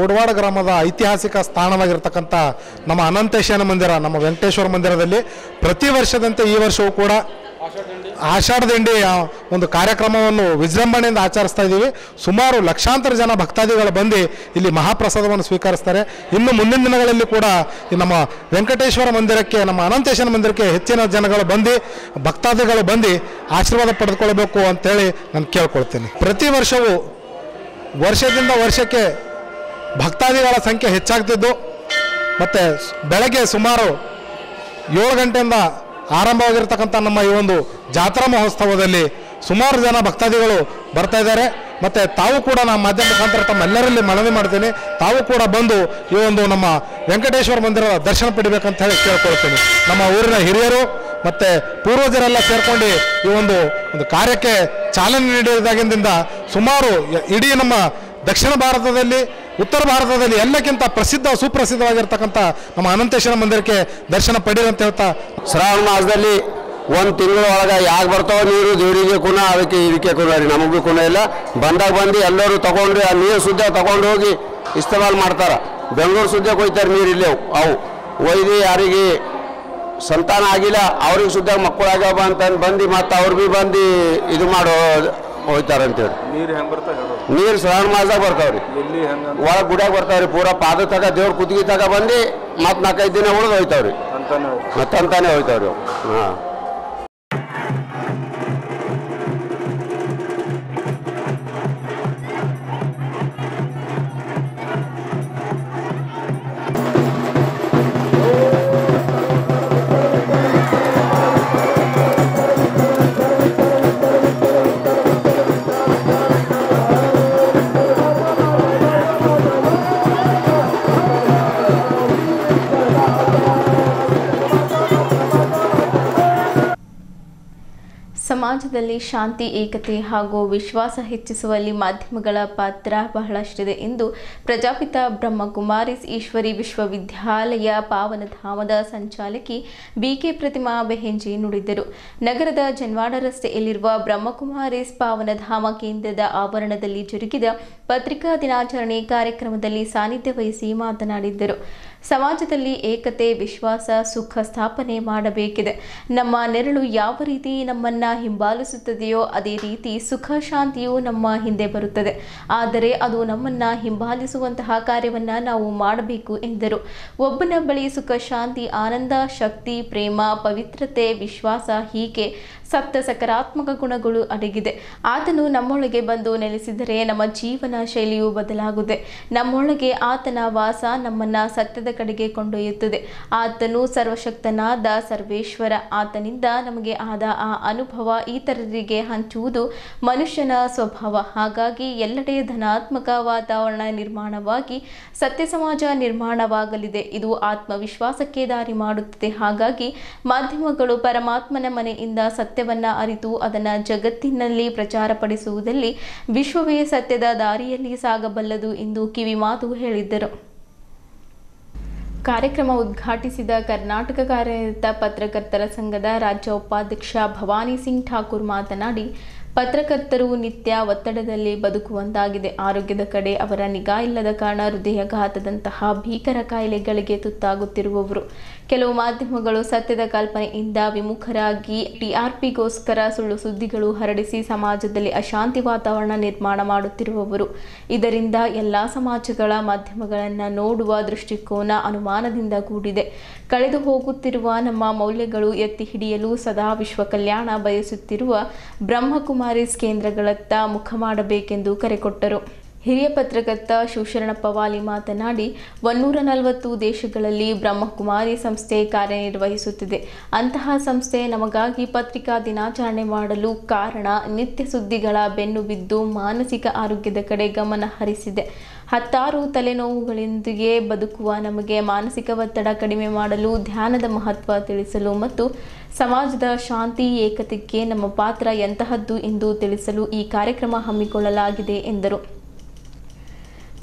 ಓಡವಾಡ ಗ್ರಾಮದ ಐತಿಹಾಸಿಕ ಸ್ಥಾನವಾಗಿರ್ತಕ್ಕಂಥ ನಮ್ಮ ಅನಂತೇಶನ ಮಂದಿರ, ನಮ್ಮ ವೆಂಕಟೇಶ್ವರ ಮಂದಿರದಲ್ಲಿ ಪ್ರತಿ ವರ್ಷದಂತೆ ಈ ವರ್ಷವೂ ಕೂಡ ಆಷಾಢ ದಂಡಿಯ ಒಂದು ಕಾರ್ಯಕ್ರಮವನ್ನು ವಿಜೃಂಭಣೆಯಿಂದ ಆಚರಿಸ್ತಾ ಇದ್ದೀವಿ. ಸುಮಾರು ಲಕ್ಷಾಂತರ ಜನ ಭಕ್ತಾದಿಗಳು ಬಂದು ಇಲ್ಲಿ ಮಹಾಪ್ರಸಾದವನ್ನು ಸ್ವೀಕರಿಸ್ತಾರೆ. ಇನ್ನು ಮುಂದಿನ ದಿನಗಳಲ್ಲಿ ಕೂಡ ನಮ್ಮ ವೆಂಕಟೇಶ್ವರ ಮಂದಿರಕ್ಕೆ, ನಮ್ಮ ಅನಂತೇಶನ ಮಂದಿರಕ್ಕೆ ಹೆಚ್ಚಿನ ಜನಗಳು ಬಂದು, ಭಕ್ತಾದಿಗಳು ಬಂದು ಆಶೀರ್ವಾದ ಪಡೆದುಕೊಳ್ಬೇಕು ಅಂತೇಳಿ ನಾನು ಕೇಳ್ಕೊಳ್ತೀನಿ. ಪ್ರತಿ ವರ್ಷವೂ ವರ್ಷದಿಂದ ವರ್ಷಕ್ಕೆ ಭಕ್ತಾದಿಗಳ ಸಂಖ್ಯೆ ಹೆಚ್ಚಾಗ್ತಿದ್ದು, ಮತ್ತು ಬೆಳಗ್ಗೆ ಸುಮಾರು 7 ಗಂಟೆಯಿಂದ ಆರಂಭವಾಗಿರ್ತಕ್ಕಂಥ ನಮ್ಮ ಈ ಒಂದು ಜಾತ್ರಾ ಮಹೋತ್ಸವದಲ್ಲಿ ಸುಮಾರು ಜನ ಭಕ್ತಾದಿಗಳು ಬರ್ತಾ ಇದ್ದಾರೆ. ಮತ್ತು ತಾವು ಕೂಡ ನಮ್ಮ ಮಾಧ್ಯಮ ಮುಖಾಂತರ ತಮ್ಮೆಲ್ಲರಲ್ಲಿ ಮನವಿ ಮಾಡ್ತೀನಿ, ತಾವು ಕೂಡ ಬಂದು ಈ ಒಂದು ನಮ್ಮ ವೆಂಕಟೇಶ್ವರ ಮಂದಿರದ ದರ್ಶನ ಪಡಿಬೇಕಂತ ಹೇಳಿ ಕೇಳ್ಕೊಳ್ತೀನಿ. ನಮ್ಮ ಊರಿನ ಹಿರಿಯರು ಮತ್ತು ಪೂರ್ವಜರೆಲ್ಲ ಸೇರ್ಕೊಂಡು ಈ ಒಂದು ಕಾರ್ಯಕ್ಕೆ ಚಾಲನೆ ನೀಡಿದಾಗಿನಿಂದ ಸುಮಾರು ಇಡೀ ನಮ್ಮ ದಕ್ಷಿಣ ಭಾರತದಲ್ಲಿ, ಉತ್ತರ ಭಾರತದಲ್ಲಿ ಎಲ್ಲಕ್ಕಿಂತ ಸುಪ್ರಸಿದ್ಧವಾಗಿರ್ತಕ್ಕಂಥ ನಮ್ಮ ಅನಂತೇಶ್ವರ ಮಂದಿರಕ್ಕೆ ದರ್ಶನ ಪಡೀರಿ ಅಂತ ಹೇಳ್ತಾ, ಶ್ರಾವಣ ಮಾಸದಲ್ಲಿ 1 ತಿಂಗಳ ಒಳಗೆ ಯಾಕೆ ಬರ್ತಾವ ನೀರು ದೇವರಿಗೆ ಕುಣ, ಅದಕ್ಕೆ ಇದಕ್ಕೆ ಕುಣ ರೀ, ನಮಗೂ ಕುಣ ಇಲ್ಲ. ಬಂದಾಗ ಬಂದು ಎಲ್ಲರೂ ತೊಗೊಂಡ್ರಿ ಆ ನೀರು ಸುದ್ದ ತೊಗೊಂಡು ಹೋಗಿ ಇಸ್ತೆಮಾಲ್ ಮಾಡ್ತಾರೆ. ಬೆಂಗಳೂರು ಸುದ್ದ ಕೊಯ್ತಾರೆ ನೀರು ಇಲ್ಲೇ. ಅವು ಒಯ್ದು ಯಾರಿಗೆ ಸಂತಾನ ಆಗಿಲ್ಲ ಅವ್ರಿಗೆ ಸುದ್ದ ಮಕ್ಕಳಾಗ್ಯಾವ ಅಂತಂದು ಬಂದು ಮತ್ತು ಅವ್ರು ಭೀ ಬಂದು ಇದು ಮಾಡೋ ಹೋಯ್ತಾರೆ ಅಂತೇಳಿ. ನೀರು ಹೆಂಗೆ ಬರ್ತಾವೆ? ನೀರು ಶ್ರಾವಣ ಮಾಸದಾಗ ಬರ್ತಾವ್ರಿ. ಒಳಗೆ ಗುಡಿಯಾಗ ಬರ್ತಾವ್ರಿ. ಪೂರಾ ಪಾದ ತಗ ದೇವ್ರ ಕುತ್ತಿಗೆ ತಗ ಬಂದು ಮತ್ತು 4-5 ದಿನ ಉಳಿದು ಹೋಯ್ತಾವ್ರಿ. ಮತ್ತಂತಾನೆ ಹೋಯ್ತಾವ್ರಿ. ಹಾಂ. ಸಮಾಜದಲ್ಲಿ ಶಾಂತಿ, ಏಕತೆ ಹಾಗೂ ವಿಶ್ವಾಸ ಹೆಚ್ಚಿಸುವಲ್ಲಿ ಮಾಧ್ಯಮಗಳ ಪಾತ್ರ ಬಹಳಷ್ಟಿದೆ ಎಂದು ಪ್ರಜಾಪಿತ ಬ್ರಹ್ಮಕುಮಾರೀಸ್ ಈಶ್ವರಿ ವಿಶ್ವವಿದ್ಯಾಲಯ ಪಾವನಧಾಮದ ಸಂಚಾಲಕಿ ಬಿಕೆ ಪ್ರತಿಮಾ ಬೆಹೆಂಜಿ ನುಡಿದರು. ನಗರದ ಜನವಾಡ ರಸ್ತೆಯಲ್ಲಿರುವ ಬ್ರಹ್ಮಕುಮಾರೀಸ್ ಪಾವನಧಾಮ ಕೇಂದ್ರದ ಆವರಣದಲ್ಲಿ ಜರುಗಿದ ಪತ್ರಿಕಾ ದಿನಾಚರಣೆ ಕಾರ್ಯಕ್ರಮದಲ್ಲಿ ಸಾನ್ನಿಧ್ಯ ವಹಿಸಿ ಮಾತನಾಡಿದ್ದರು. ಸಮಾಜದಲ್ಲಿ ಏಕತೆ, ವಿಶ್ವಾಸ, ಸುಖ ಸ್ಥಾಪನೆ ಮಾಡಬೇಕಿದೆ. ನಮ್ಮ ನೆರಳು ಯಾವ ರೀತಿ ನಮ್ಮನ್ನ ಹಿಂಬಾಲಿಸುತ್ತದೆಯೋ ಅದೇ ರೀತಿ ಸುಖ ಶಾಂತಿಯು ನಮ್ಮ ಹಿಂದೆ ಬರುತ್ತದೆ. ಆದರೆ ಅದು ನಮ್ಮನ್ನ ಹಿಂಬಾಲಿಸುವಂತಹ ಕಾರ್ಯವನ್ನ ನಾವು ಮಾಡಬೇಕು ಎಂದರು. ಒಬ್ಬನ ಬಳಿ ಸುಖ, ಶಾಂತಿ, ಆನಂದ, ಶಕ್ತಿ, ಪ್ರೇಮ, ಪವಿತ್ರತೆ, ವಿಶ್ವಾಸ ಹೀಗೆ ಸಪ್ತ ಸಕಾರಾತ್ಮಕ ಗುಣಗಳು ಅಡಗಿದೆ. ಆತನು ನಮ್ಮೊಳಗೆ ಬಂದು ನೆಲೆಸಿದರೆ ನಮ್ಮ ಜೀವನ ಶೈಲಿಯು ಬದಲಾಗುತ್ತದೆ. ನಮ್ಮೊಳಗೆ ಆತನ ವಾಸ ನಮ್ಮನ್ನ ಸತ್ಯದ ಕಡೆಗೆ ಕೊಂಡೊಯ್ಯುತ್ತದೆ. ಆತನು ಸರ್ವಶಕ್ತನಾದ ಸರ್ವೇಶ್ವರ. ಆತನಿಂದ ನಮಗೆ ಆದ ಆ ಅನುಭವ ಇತರರಿಗೆ ಹಂಚುವುದು ಮನುಷ್ಯನ ಸ್ವಭಾವ. ಹಾಗಾಗಿ ಎಲ್ಲೆಡೆ ಧನಾತ್ಮಕ ವಾತಾವರಣ ನಿರ್ಮಾಣವಾಗಿ ಸತ್ಯ ಸಮಾಜ ನಿರ್ಮಾಣವಾಗಲಿದೆ. ಇದು ಆತ್ಮವಿಶ್ವಾಸಕ್ಕೆ ದಾರಿ ಮಾಡುತ್ತದೆ. ಹಾಗಾಗಿ ಮಾಧ್ಯಮಗಳು ಪರಮಾತ್ಮನ ಮನೆಯಿಂದ ಸತ್ಯವನ್ನ ಅರಿತು ಅದನ್ನು ಜಗತ್ತಿನಲ್ಲಿ ಪ್ರಚಾರಪಡಿಸುವುದಲ್ಲಿ ವಿಶ್ವವೇ ಸತ್ಯದ ದಾರಿಯಲ್ಲಿ ಸಾಗಬಲ್ಲದು ಎಂದು ಕಿವಿ ಮಾತು ಹೇಳಿದ್ದರು. ಕಾರ್ಯಕ್ರಮ ಉದ್ಘಾಟಿಸಿದ ಕರ್ನಾಟಕ ಕಾರ್ಯನಿರತ ಪತ್ರಕರ್ತರ ಸಂಘದ ರಾಜ್ಯ ಉಪಾಧ್ಯಕ್ಷ ಭವಾನಿ ಸಿಂಗ್ ಠಾಕೂರ್ ಮಾತನಾಡಿ, ಪತ್ರಕರ್ತರು ನಿತ್ಯ ಒತ್ತಡದಲ್ಲಿ ಬದುಕುವಂತಾಗಿದೆ. ಆರೋಗ್ಯದ ಕಡೆ ಅವರ ನಿಗಾ ಇಲ್ಲದ ಕಾರಣ ಹೃದಯಾಘಾತದಂತಹ ಭೀಕರ ಕಾಯಿಲೆಗಳಿಗೆ ತುತ್ತಾಗುತ್ತಿರುವವರು. ಕೆಲವು ಮಾಧ್ಯಮಗಳು ಸತ್ಯದ ಕಲ್ಪನೆಯಿಂದ ವಿಮುಖರಾಗಿ ಟಿಆರ್ಪಿಗೋಸ್ಕರ ಸುಳ್ಳು ಸುದ್ದಿಗಳು ಹರಡಿಸಿ ಸಮಾಜದಲ್ಲಿ ಅಶಾಂತಿ ವಾತಾವರಣ ನಿರ್ಮಾಣ ಮಾಡುತ್ತಿರುವವರು. ಇದರಿಂದ ಎಲ್ಲ ಸಮಾಜಗಳ ಮಾಧ್ಯಮಗಳನ್ನು ನೋಡುವ ದೃಷ್ಟಿಕೋನ ಅನುಮಾನದಿಂದ ಕೂಡಿದೆ. ಕಳೆದು ಹೋಗುತ್ತಿರುವ ನಮ್ಮ ಮೌಲ್ಯಗಳು ಎತ್ತಿ ಹಿಡಿಯಲು ಸದಾ ವಿಶ್ವ ಕಲ್ಯಾಣ ಬಯಸುತ್ತಿರುವ ಬ್ರಹ್ಮಕುಮಾರೀಸ್ ಕೇಂದ್ರಗಳತ್ತ ಮುಖ ಮಾಡಬೇಕೆಂದು ಕರೆಕೊಟ್ಟರು. ಹಿರಿಯ ಪತ್ರಕರ್ತ ಶಿವಶರಣಪ್ಪ ವಾಲಿ ಮಾತನಾಡಿ, 140 ದೇಶಗಳಲ್ಲಿ ಬ್ರಹ್ಮಕುಮಾರಿ ಸಂಸ್ಥೆ ಕಾರ್ಯನಿರ್ವಹಿಸುತ್ತಿದೆ. ಅಂತಹ ಸಂಸ್ಥೆ ನಮಗಾಗಿ ಪತ್ರಿಕಾ ದಿನಾಚರಣೆ ಮಾಡಲು ಕಾರಣ ನಿತ್ಯ ಸುದ್ದಿಗಳ ಬೆನ್ನು ಬಿದ್ದು ಮಾನಸಿಕ ಆರೋಗ್ಯದ ಕಡೆ ಗಮನ ಹರಿಸಿದೆ. ಹತ್ತಾರು ತಲೆನೋವುಗಳೊಂದಿಗೆ ಬದುಕುವ ನಮಗೆ ಮಾನಸಿಕ ಒತ್ತಡ ಕಡಿಮೆ ಮಾಡಲು, ಧ್ಯಾನದ ಮಹತ್ವ ತಿಳಿಸಲು ಮತ್ತು ಸಮಾಜದ ಶಾಂತಿ, ಏಕತೆಗೆ ನಮ್ಮ ಪಾತ್ರ ಎಂತಹದ್ದು ಎಂದು ತಿಳಿಸಲು ಈ ಕಾರ್ಯಕ್ರಮ ಹಮ್ಮಿಕೊಳ್ಳಲಾಗಿದೆ ಎಂದರು.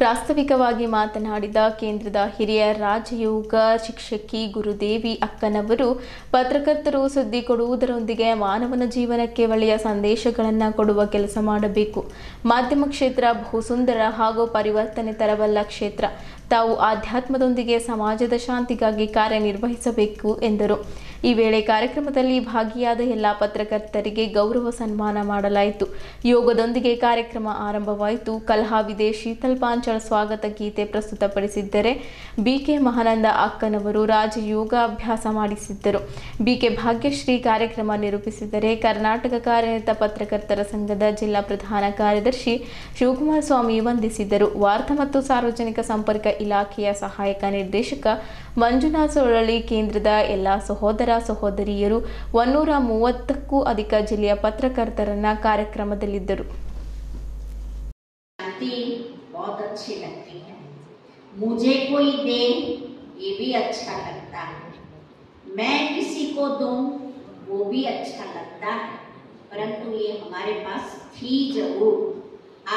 ಪ್ರಾಸ್ತಾವಿಕವಾಗಿ ಮಾತನಾಡಿದ ಕೇಂದ್ರದ ಹಿರಿಯ ರಾಜಯೋಗ ಶಿಕ್ಷಕಿ ಗುರುದೇವಿ ಅಕ್ಕನವರು, ಪತ್ರಕರ್ತರು ಸುದ್ದಿ ಕೊಡುವುದರೊಂದಿಗೆ ಮಾನವನ ಜೀವನಕ್ಕೆ ಒಳ್ಳೆಯ ಸಂದೇಶಗಳನ್ನು ಕೊಡುವ ಕೆಲಸ ಮಾಡಬೇಕು. ಮಾಧ್ಯಮ ಕ್ಷೇತ್ರ ಬಹುಸುಂದರ ಹಾಗೂ ಪರಿವರ್ತನೆ ತರಬಲ್ಲ ಕ್ಷೇತ್ರ. ತಾವು ಆಧ್ಯಾತ್ಮದೊಂದಿಗೆ ಸಮಾಜದ ಶಾಂತಿಗಾಗಿ ಕಾರ್ಯನಿರ್ವಹಿಸಬೇಕು ಎಂದರು. ಈ ವೇಳೆ ಕಾರ್ಯಕ್ರಮದಲ್ಲಿ ಭಾಗಿಯಾದ ಎಲ್ಲ ಪತ್ರಕರ್ತರಿಗೆ ಗೌರವ ಸನ್ಮಾನ ಮಾಡಲಾಯಿತು. ಯೋಗದೊಂದಿಗೆ ಕಾರ್ಯಕ್ರಮ ಆರಂಭವಾಯಿತು. ಕಲಹಾವಿದೆ ಶೀತಲ್ ಪಾಂಚಾಳ್ ಸ್ವಾಗತ ಗೀತೆ ಪ್ರಸ್ತುತಪಡಿಸಿದ್ದರೆ ಬಿಕೆ ಮಹಾನಂದ ಅಕ್ಕನವರು ರಾಜಯೋಗ ಅಭ್ಯಾಸ ಮಾಡಿಸಿದ್ದರು. ಬಿಕೆ ಭಾಗ್ಯಶ್ರೀ ಕಾರ್ಯಕ್ರಮ ನಿರೂಪಿಸಿದರೆ ಕರ್ನಾಟಕ ಕಾರ್ಯನಿರತ ಪತ್ರಕರ್ತರ ಸಂಘದ ಜಿಲ್ಲಾ ಪ್ರಧಾನ ಕಾರ್ಯದರ್ಶಿ ಶಿವಕುಮಾರ ಸ್ವಾಮಿ ವಂದಿಸಿದ್ದರು. ವಾರ್ತಾ ಮತ್ತು ಸಾರ್ವಜನಿಕ ಸಂಪರ್ಕ ಇಲಾಖೆಯ ಸಹಾಯಕ ನಿರ್ದೇಶಕ ಮಂಜುನಾಥ್ ಸೊಳಲಿ, ಕೇಂದ್ರದ ಎಲ್ಲ ಸಹೋದರ ಸಹೋದರಿಯರು, 130ಕ್ಕೂ ಅಧಿಕ ಜಿಲ್ಲೆಯ ಪತ್ರಕರ್ತರನ್ನ ಕಾರ್ಯಕ್ರಮದಲ್ಲಿದ್ದರು. बहुत अच्छी लगती है, मुझे कोई दे ये भी अच्छा लगता है, मैं किसी को दूं वो भी अच्छा लगता है, परंतु ये हमारे पास थी जरूर,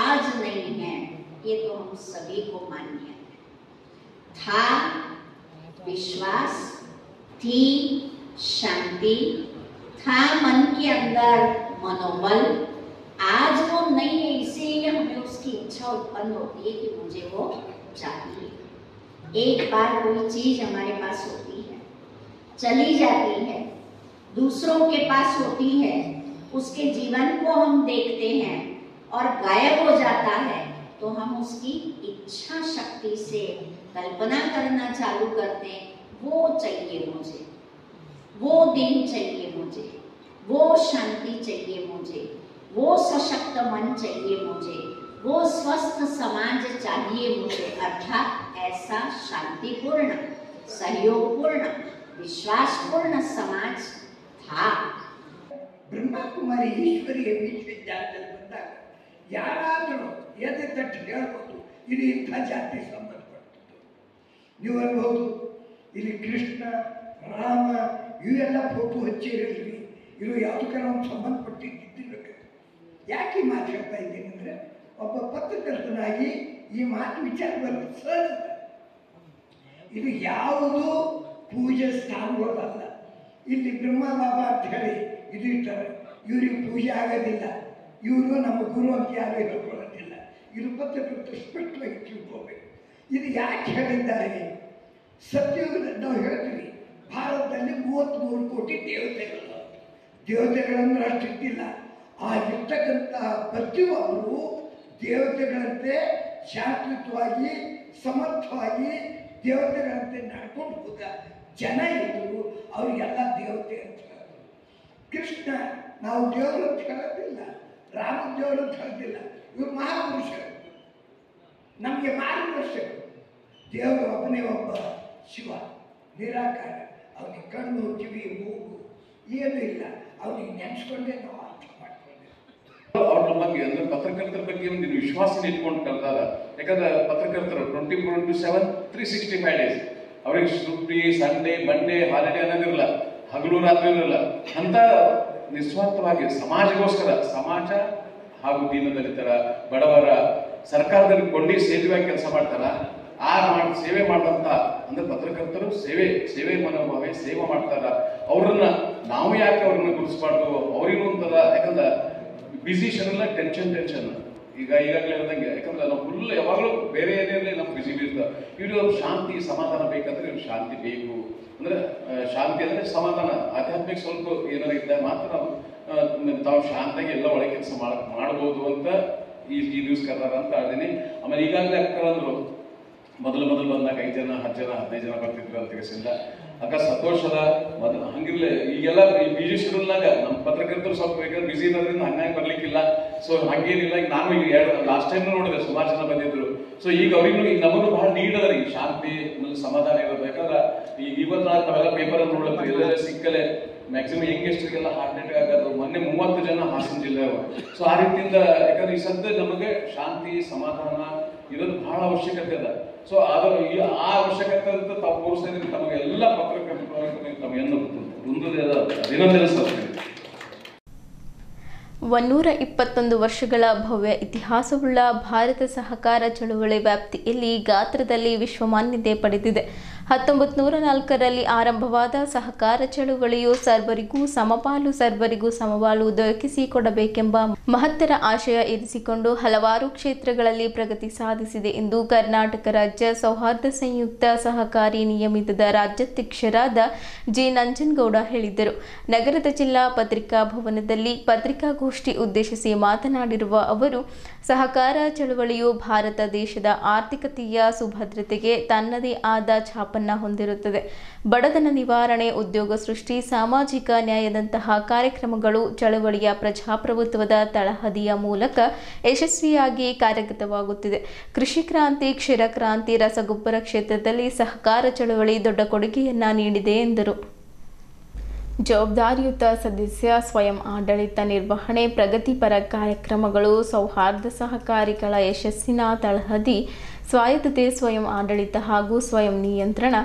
आज नहीं है, ये तो हम सभी को मान्य है। था विश्वास, थी शांति, था मन के अंदर मनोबल, आज वो नहीं है, इसीलिए हमें उसकी इच्छा उत्पन्न होती है कि मुझे वो चाहिए। एक बार कोई चीज हमारे पास होती है, चली जाती है, दूसरों के पास होती है, उसके जीवन को हम देखते हैं और गायब हो जाता है, तो हम उसकी इच्छा शक्ति से कल्पना करना चालू करते हैं, वो चाहिए मुझे, वो दिन चाहिए मुझे, वो शांति चाहिए मुझे, वो सशक्त मन चाहिए मुझे, वो स्वस्थ समाज चाहिए मुझे। अर्थात ऐसा शांतिपूर्ण, सहयोगपूर्ण, विश्वासपूर्ण समाज था। ಬ್ರಹ್ಮಕುಮಾರಿ ಈಶ್ವರಿಯ ವಿಶ್ವವಿದ್ಯಾಲಯದಲ್ಲಿ ಬಂದಾಗ ಯಾರಾದರೂ ಎದೆ ತಟ್ಟು ಹೇಳ್ಬೋದು, ಇದು ಇಂಥ ಜಾತಿ ಸಂಬಂಧಪಟ್ಟದ್ದು. ನೀವು ಅನ್ಬೋದು ಇಲ್ಲಿ ಕೃಷ್ಣ ರಾಮ ಇವೆಲ್ಲ ಫೋಟೋ ಹಚ್ಚಿರಲ್ರಿ, ಇದು ಯಾವುದಕ್ಕಾರ ಒಂದು ಸಂಬಂಧಪಟ್ಟಿದ್ದಿರಬೇಕು. ಯಾಕೆ ಈ ಮಾತು ಹೇಳ್ತಾ ಇದ್ದೀನಿ ಅಂದರೆ, ಒಬ್ಬ ಪತ್ರಕರ್ತನಾಗಿ ಈ ಮಾತು ವಿಚಾರ ಬರೋದು ಸಹಜ. ಇದು ಯಾವುದು ಪೂಜೆ ಸ್ಥಾನಗಳಲ್ಲ. ಇಲ್ಲಿ ಬ್ರಹ್ಮ ಬಾಬಾ ಅಂತ ಹೇಳಿ ಇದು ಇರ್ತಾರೆ, ಇವ್ರಿಗೆ ಪೂಜೆ ಆಗೋದಿಲ್ಲ, ಇವರು ನಮ್ಮ ಗುರು ಅಂತ ಯಾರು ಹೇಳ್ಕೊಳ್ಳೋದಿಲ್ಲ. ಇದು ಪತ್ರಕರ್ತರು ಸ್ಪಷ್ಟವಾಗಿ ತಿಳ್ಕೋಬೇಕು. ಇದು ಯಾಕೆ ಹೇಳಿದ್ದಾರೆ? ಸತ್ಯಯುಗದ ನಾವು ಹೇಳ್ತೀವಿ, ಭಾರತದಲ್ಲಿ 33 ಕೋಟಿ ದೇವತೆಗಳಂದ್ರೆ ಅಷ್ಟಿದ್ದಿಲ್ಲ. ಆ ಇರ್ತಕ್ಕಂಥ ಪ್ರತಿಯೊಬ್ಬರು ದೇವತೆಗಳಂತೆ ಶಾಂತಿಯುತವಾಗಿ ಸಮರ್ಥವಾಗಿ ದೇವತೆಗಳಂತೆ ನಡ್ಕೊಂಡು ಹೋದ ಜನ ಇದ್ದರು. ಅವರಿಗೆಲ್ಲ ದೇವತೆ ಅಂತ ಹೇಳೋದು. ಕೃಷ್ಣ ನಾವು ದೇವರು ಅಂತ ಹೇಳೋದಿಲ್ಲ, ರಾಮ ದೇವರು ಅಂತ ಹೇಳೋದಿಲ್ಲ. ಇವರು ಮಹಾಪುರುಷರು, ನಮಗೆ ಮಾರ್ಗದರ್ಶಕರು. ದೇವರು ಒಬ್ಬನೇ ಒಬ್ಬ ಶಿವ, ನಿರಾಕಾರ. ಅವನಿಗೆ ಕಣ್ಣು ಕಿವಿ ಮೂಗು ಏನೂ ಇಲ್ಲ. ಅವನಿಗೆ ನೆನೆಸ್ಕೊಂಡೇ ನಾವು ಅರ್ಥ ಮಾಡ್ಕೊಂಡೇವೆ. ಅವ್ರ ಬಗ್ಗೆ ಅಂದ್ರೆ ಪತ್ರಕರ್ತರ ಬಗ್ಗೆ ಒಂದು ವಿಶ್ವಾಸನ ಇಟ್ಕೊಂಡು ಕಲ್ತಾರ. ಯಾಕಂದ್ರೆ ಪತ್ರಕರ್ತರು 24/7 365 ಡೇಸ್ ಅವ್ರಿಗೆ ಸುಟ್ಟಿ, ಸಂಡೇ, ಮಂಡೇ ಹಾಲಿಡೇ ಅನ್ನೋದಿರಲ್ಲ, ಹಗಲು ರಾತ್ರಿ ಇರಲ್ಲ. ಅಂತ ನಿಸ್ವಾರ್ಥವಾಗಿ ಸಮಾಜಗೋಸ್ಕರ, ಸಮಾಜ ಹಾಗೂ ದೀನದಲಿತರ, ಬಡವರ, ಸರ್ಕಾರದಲ್ಲಿ ಕೊಂಡಿ ಸೇತುವಾಗಿ ಕೆಲಸ ಮಾಡ್ತಾರ. ಸೇವೆ ಮಾಡಂತ ಅಂದ್ರೆ ಪತ್ರಕರ್ತರು ಸೇವೆ ಮನೋಭಾವ, ಸೇವೆ ಮಾಡ್ತಾರ. ಅವ್ರನ್ನ ನಾವು ಯಾಕೆ ಅವ್ರನ್ನ ಗುರುತಿಸ್ಬಾರ್ದು? ಅವ್ರಿಗೂ ಒಂಥರ, ಯಾಕಂದ್ರೆ ಬಿಸಿ ಶೆಡ್ಯೂಲ್ ಟೆನ್ಷನ್ ಈಗಾಗಲೇ ಹೇಳ್ದಂಗೆ. ಯಾಕಂದ್ರೆ ನಾವು ಫುಲ್ ಯಾವಾಗಲೂ ಬೇರೆ ಏರಿಯಲ್ಲಿ ನಮ್ಗೆ ಬಿಸಿ ಇರ್ತಾರೆ. ಇವ್ರು ಶಾಂತಿ ಸಮಾಧಾನ ಬೇಕಂದ್ರೆ ಇವ್ರು ಶಾಂತಿ ಬೇಕು. ಅಂದ್ರೆ ಶಾಂತಿ ಅಂದ್ರೆ ಸಮಾಧಾನ, ಆಧ್ಯಾತ್ಮಿಕ ಸ್ವಲ್ಪ ಏನಾರ ಇದ್ದಾಗ ಮಾತ್ರ ತಾವು ಶಾಂತಿಯಾಗಿ ಎಲ್ಲ ಒಳಗೆ ಕೆಲಸ ಮಾಡ್ಬೋದು ಅಂತ ಈ ದಿವಸ ಕರ್ದಾರ ಅಂತ ಹೇಳಿದೀನಿ. ಆಮೇಲೆ ಈಗಾಗಲೇ ಅಕ್ಕರಂದ್ರು ಮೊದಲು ಬಂದಾಗ 5 ಜನ 10 ಜನ 15 ಜನ ಬರ್ತಿದ್ರು ಅಂತ ಕೆಲಸದಿಂದ ಅಕ್ಕ ಸಂತೋಷದ ಮೊದಲು ಹಂಗಿರ್ಲಿ. ಈಗೆಲ್ಲ ಬಿಜಿ ಶೆಡ್ಯೂಲ್ನಾಗ ನಮ್ಮ ಪತ್ರಕರ್ತರು ಸ್ವಲ್ಪ ಬೇಕಾದ್ರೆ ಬಿಸಿ ಇರೋದ್ರಿಂದ ಹಂಗಾಗಿ ಬರ್ಲಿಕ್ಕಿಲ್ಲ. ಸೊ ಹಂಗೇನಿಲ್ಲ. ಈಗ ನಾನು ಈಗ ಲಾಸ್ಟ್ ಟೈಮ್ ನೋಡಿದೆ ಸುಮಾರು ಜನ ಬಂದಿದ್ರು. ಸೊ ಈಗ ಅವ್ರಿಗೂ ಈಗ ನಮಗೂ ಬಹಳ ನೀಡ್ ಅದ ಈ ಶಾಂತಿ ಸಮಾಧಾನ ಇರೋದು. ಯಾಕಂದ್ರೆ ಈಗ ಇವತ್ತು ನಾವೆಲ್ಲ ಪೇಪರ್ ಅನ್ನು ನೋಡುತ್ತೆ, ಎಲ್ಲೆಲ್ಲ ಸಿಕ್ಕಲೆ ಮ್ಯಾಕ್ಸಿಮಮ್ ಯಂಗೆಸ್ಟರಿಗೆಲ್ಲ ಹಾರ್ಟ್ ಅಟ್ಯಾಕ್ ಆಗೋದು. ಮೊನ್ನೆ 30 ಜನ ಹಾಸನ ಜಿಲ್ಲೆ. ಸೊ ಆ ರೀತಿಯಿಂದ ಯಾಕಂದ್ರೆ ಈ ಸದ್ಯ ನಮಗೆ ಶಾಂತಿ ಸಮಾಧಾನ ಇರೋದು ಬಹಳ ಅವಶ್ಯಕತೆ ಅದ. ಸೊ ಅದರ ಆ ಅವಶ್ಯಕತೆ ಅಂತ ತಾವು ತೋರಿಸಿದ್ರೆ ತಮಗೆ ಎಲ್ಲ ಪತ್ರಕರ್ತರು ತಮಗೆಲ್ಲ ಅಭಿನಂದನೆ ಸಲ್ಲಿಸ್ತೀನಿ. 121 ವರ್ಷಗಳ ಭವ್ಯ ಇತಿಹಾಸವುಳ್ಳ ಭಾರತ ಸಹಕಾರ ಚಳುವಳಿ ವ್ಯಾಪ್ತಿಯಲ್ಲಿ ಗಾತ್ರದಲ್ಲಿ ವಿಶ್ವಮಾನ್ಯತೆ ಪಡೆದಿದೆ. 1904ರಲ್ಲಿ ಆರಂಭವಾದ ಸಹಕಾರ ಚಳುವಳಿಯು ಸರ್ವರಿಗೂ ಸಮಪಾಲು, ಸರ್ವರಿಗೂ ಸಮಪಾಲು ದೊರಕಿಸಿಕೊಡಬೇಕೆಂಬ ಮಹತ್ತರ ಆಶಯ ಇರಿಸಿಕೊಂಡು ಹಲವಾರು ಕ್ಷೇತ್ರಗಳಲ್ಲಿ ಪ್ರಗತಿ ಸಾಧಿಸಿದೆ ಎಂದು ಕರ್ನಾಟಕ ರಾಜ್ಯ ಸೌಹಾರ್ದ ಸಂಯುಕ್ತ ಸಹಕಾರಿ ನಿಯಮಿತದ ರಾಜ್ಯಾಧ್ಯಕ್ಷರಾದ ಜಿ ನಂಜನಗೌಡ ಹೇಳಿದರು. ನಗರದ ಜಿಲ್ಲಾ ಪತ್ರಿಕಾ ಭವನದಲ್ಲಿ ಪತ್ರಿಕಾಗೋಷ್ಠಿ ಉದ್ದೇಶಿಸಿ ಮಾತನಾಡಿರುವ ಅವರು, ಸಹಕಾರ ಚಳುವಳಿಯು ಭಾರತ ದೇಶದ ಆರ್ಥಿಕತೆಯ ಸುಭದ್ರತೆಗೆ ತನ್ನದೇ ಆದ ಛಾಪನ್ನು ಹೊಂದಿರುತ್ತದೆ. ಬಡತನ ನಿವಾರಣೆ, ಉದ್ಯೋಗ ಸೃಷ್ಟಿ, ಸಾಮಾಜಿಕ ನ್ಯಾಯದಂತಹ ಕಾರ್ಯಕ್ರಮಗಳು ಚಳವಳಿಯ ಪ್ರಜಾಪ್ರಭುತ್ವದ ತಳಹದಿಯ ಮೂಲಕ ಯಶಸ್ವಿಯಾಗಿ ಕಾರ್ಯಗತವಾಗುತ್ತಿದೆ. ಕೃಷಿ ಕ್ರಾಂತಿ, ಕ್ಷೀರ ಕ್ರಾಂತಿ, ರಸಗೊಬ್ಬರ ಕ್ಷೇತ್ರದಲ್ಲಿ ಸಹಕಾರ ಚಳವಳಿ ದೊಡ್ಡ ಕೊಡುಗೆಯನ್ನ ನೀಡಿದೆ ಎಂದರು. ಜವಾಬ್ದಾರಿಯುತ ಸದಸ್ಯ, ಸ್ವಯಂ ಆಡಳಿತ ನಿರ್ವಹಣೆ, ಪ್ರಗತಿಪರ ಕಾರ್ಯಕ್ರಮಗಳು, ಸೌಹಾರ್ದ ಸಹಕಾರಿಗಳ ಯಶಸ್ಸಿನ ತಳಹದಿ, ಸ್ವಾಯತ್ತತೆ, ಸ್ವಯಂ ಆಡಳಿತ ಹಾಗೂ ಸ್ವಯಂ ನಿಯಂತ್ರಣ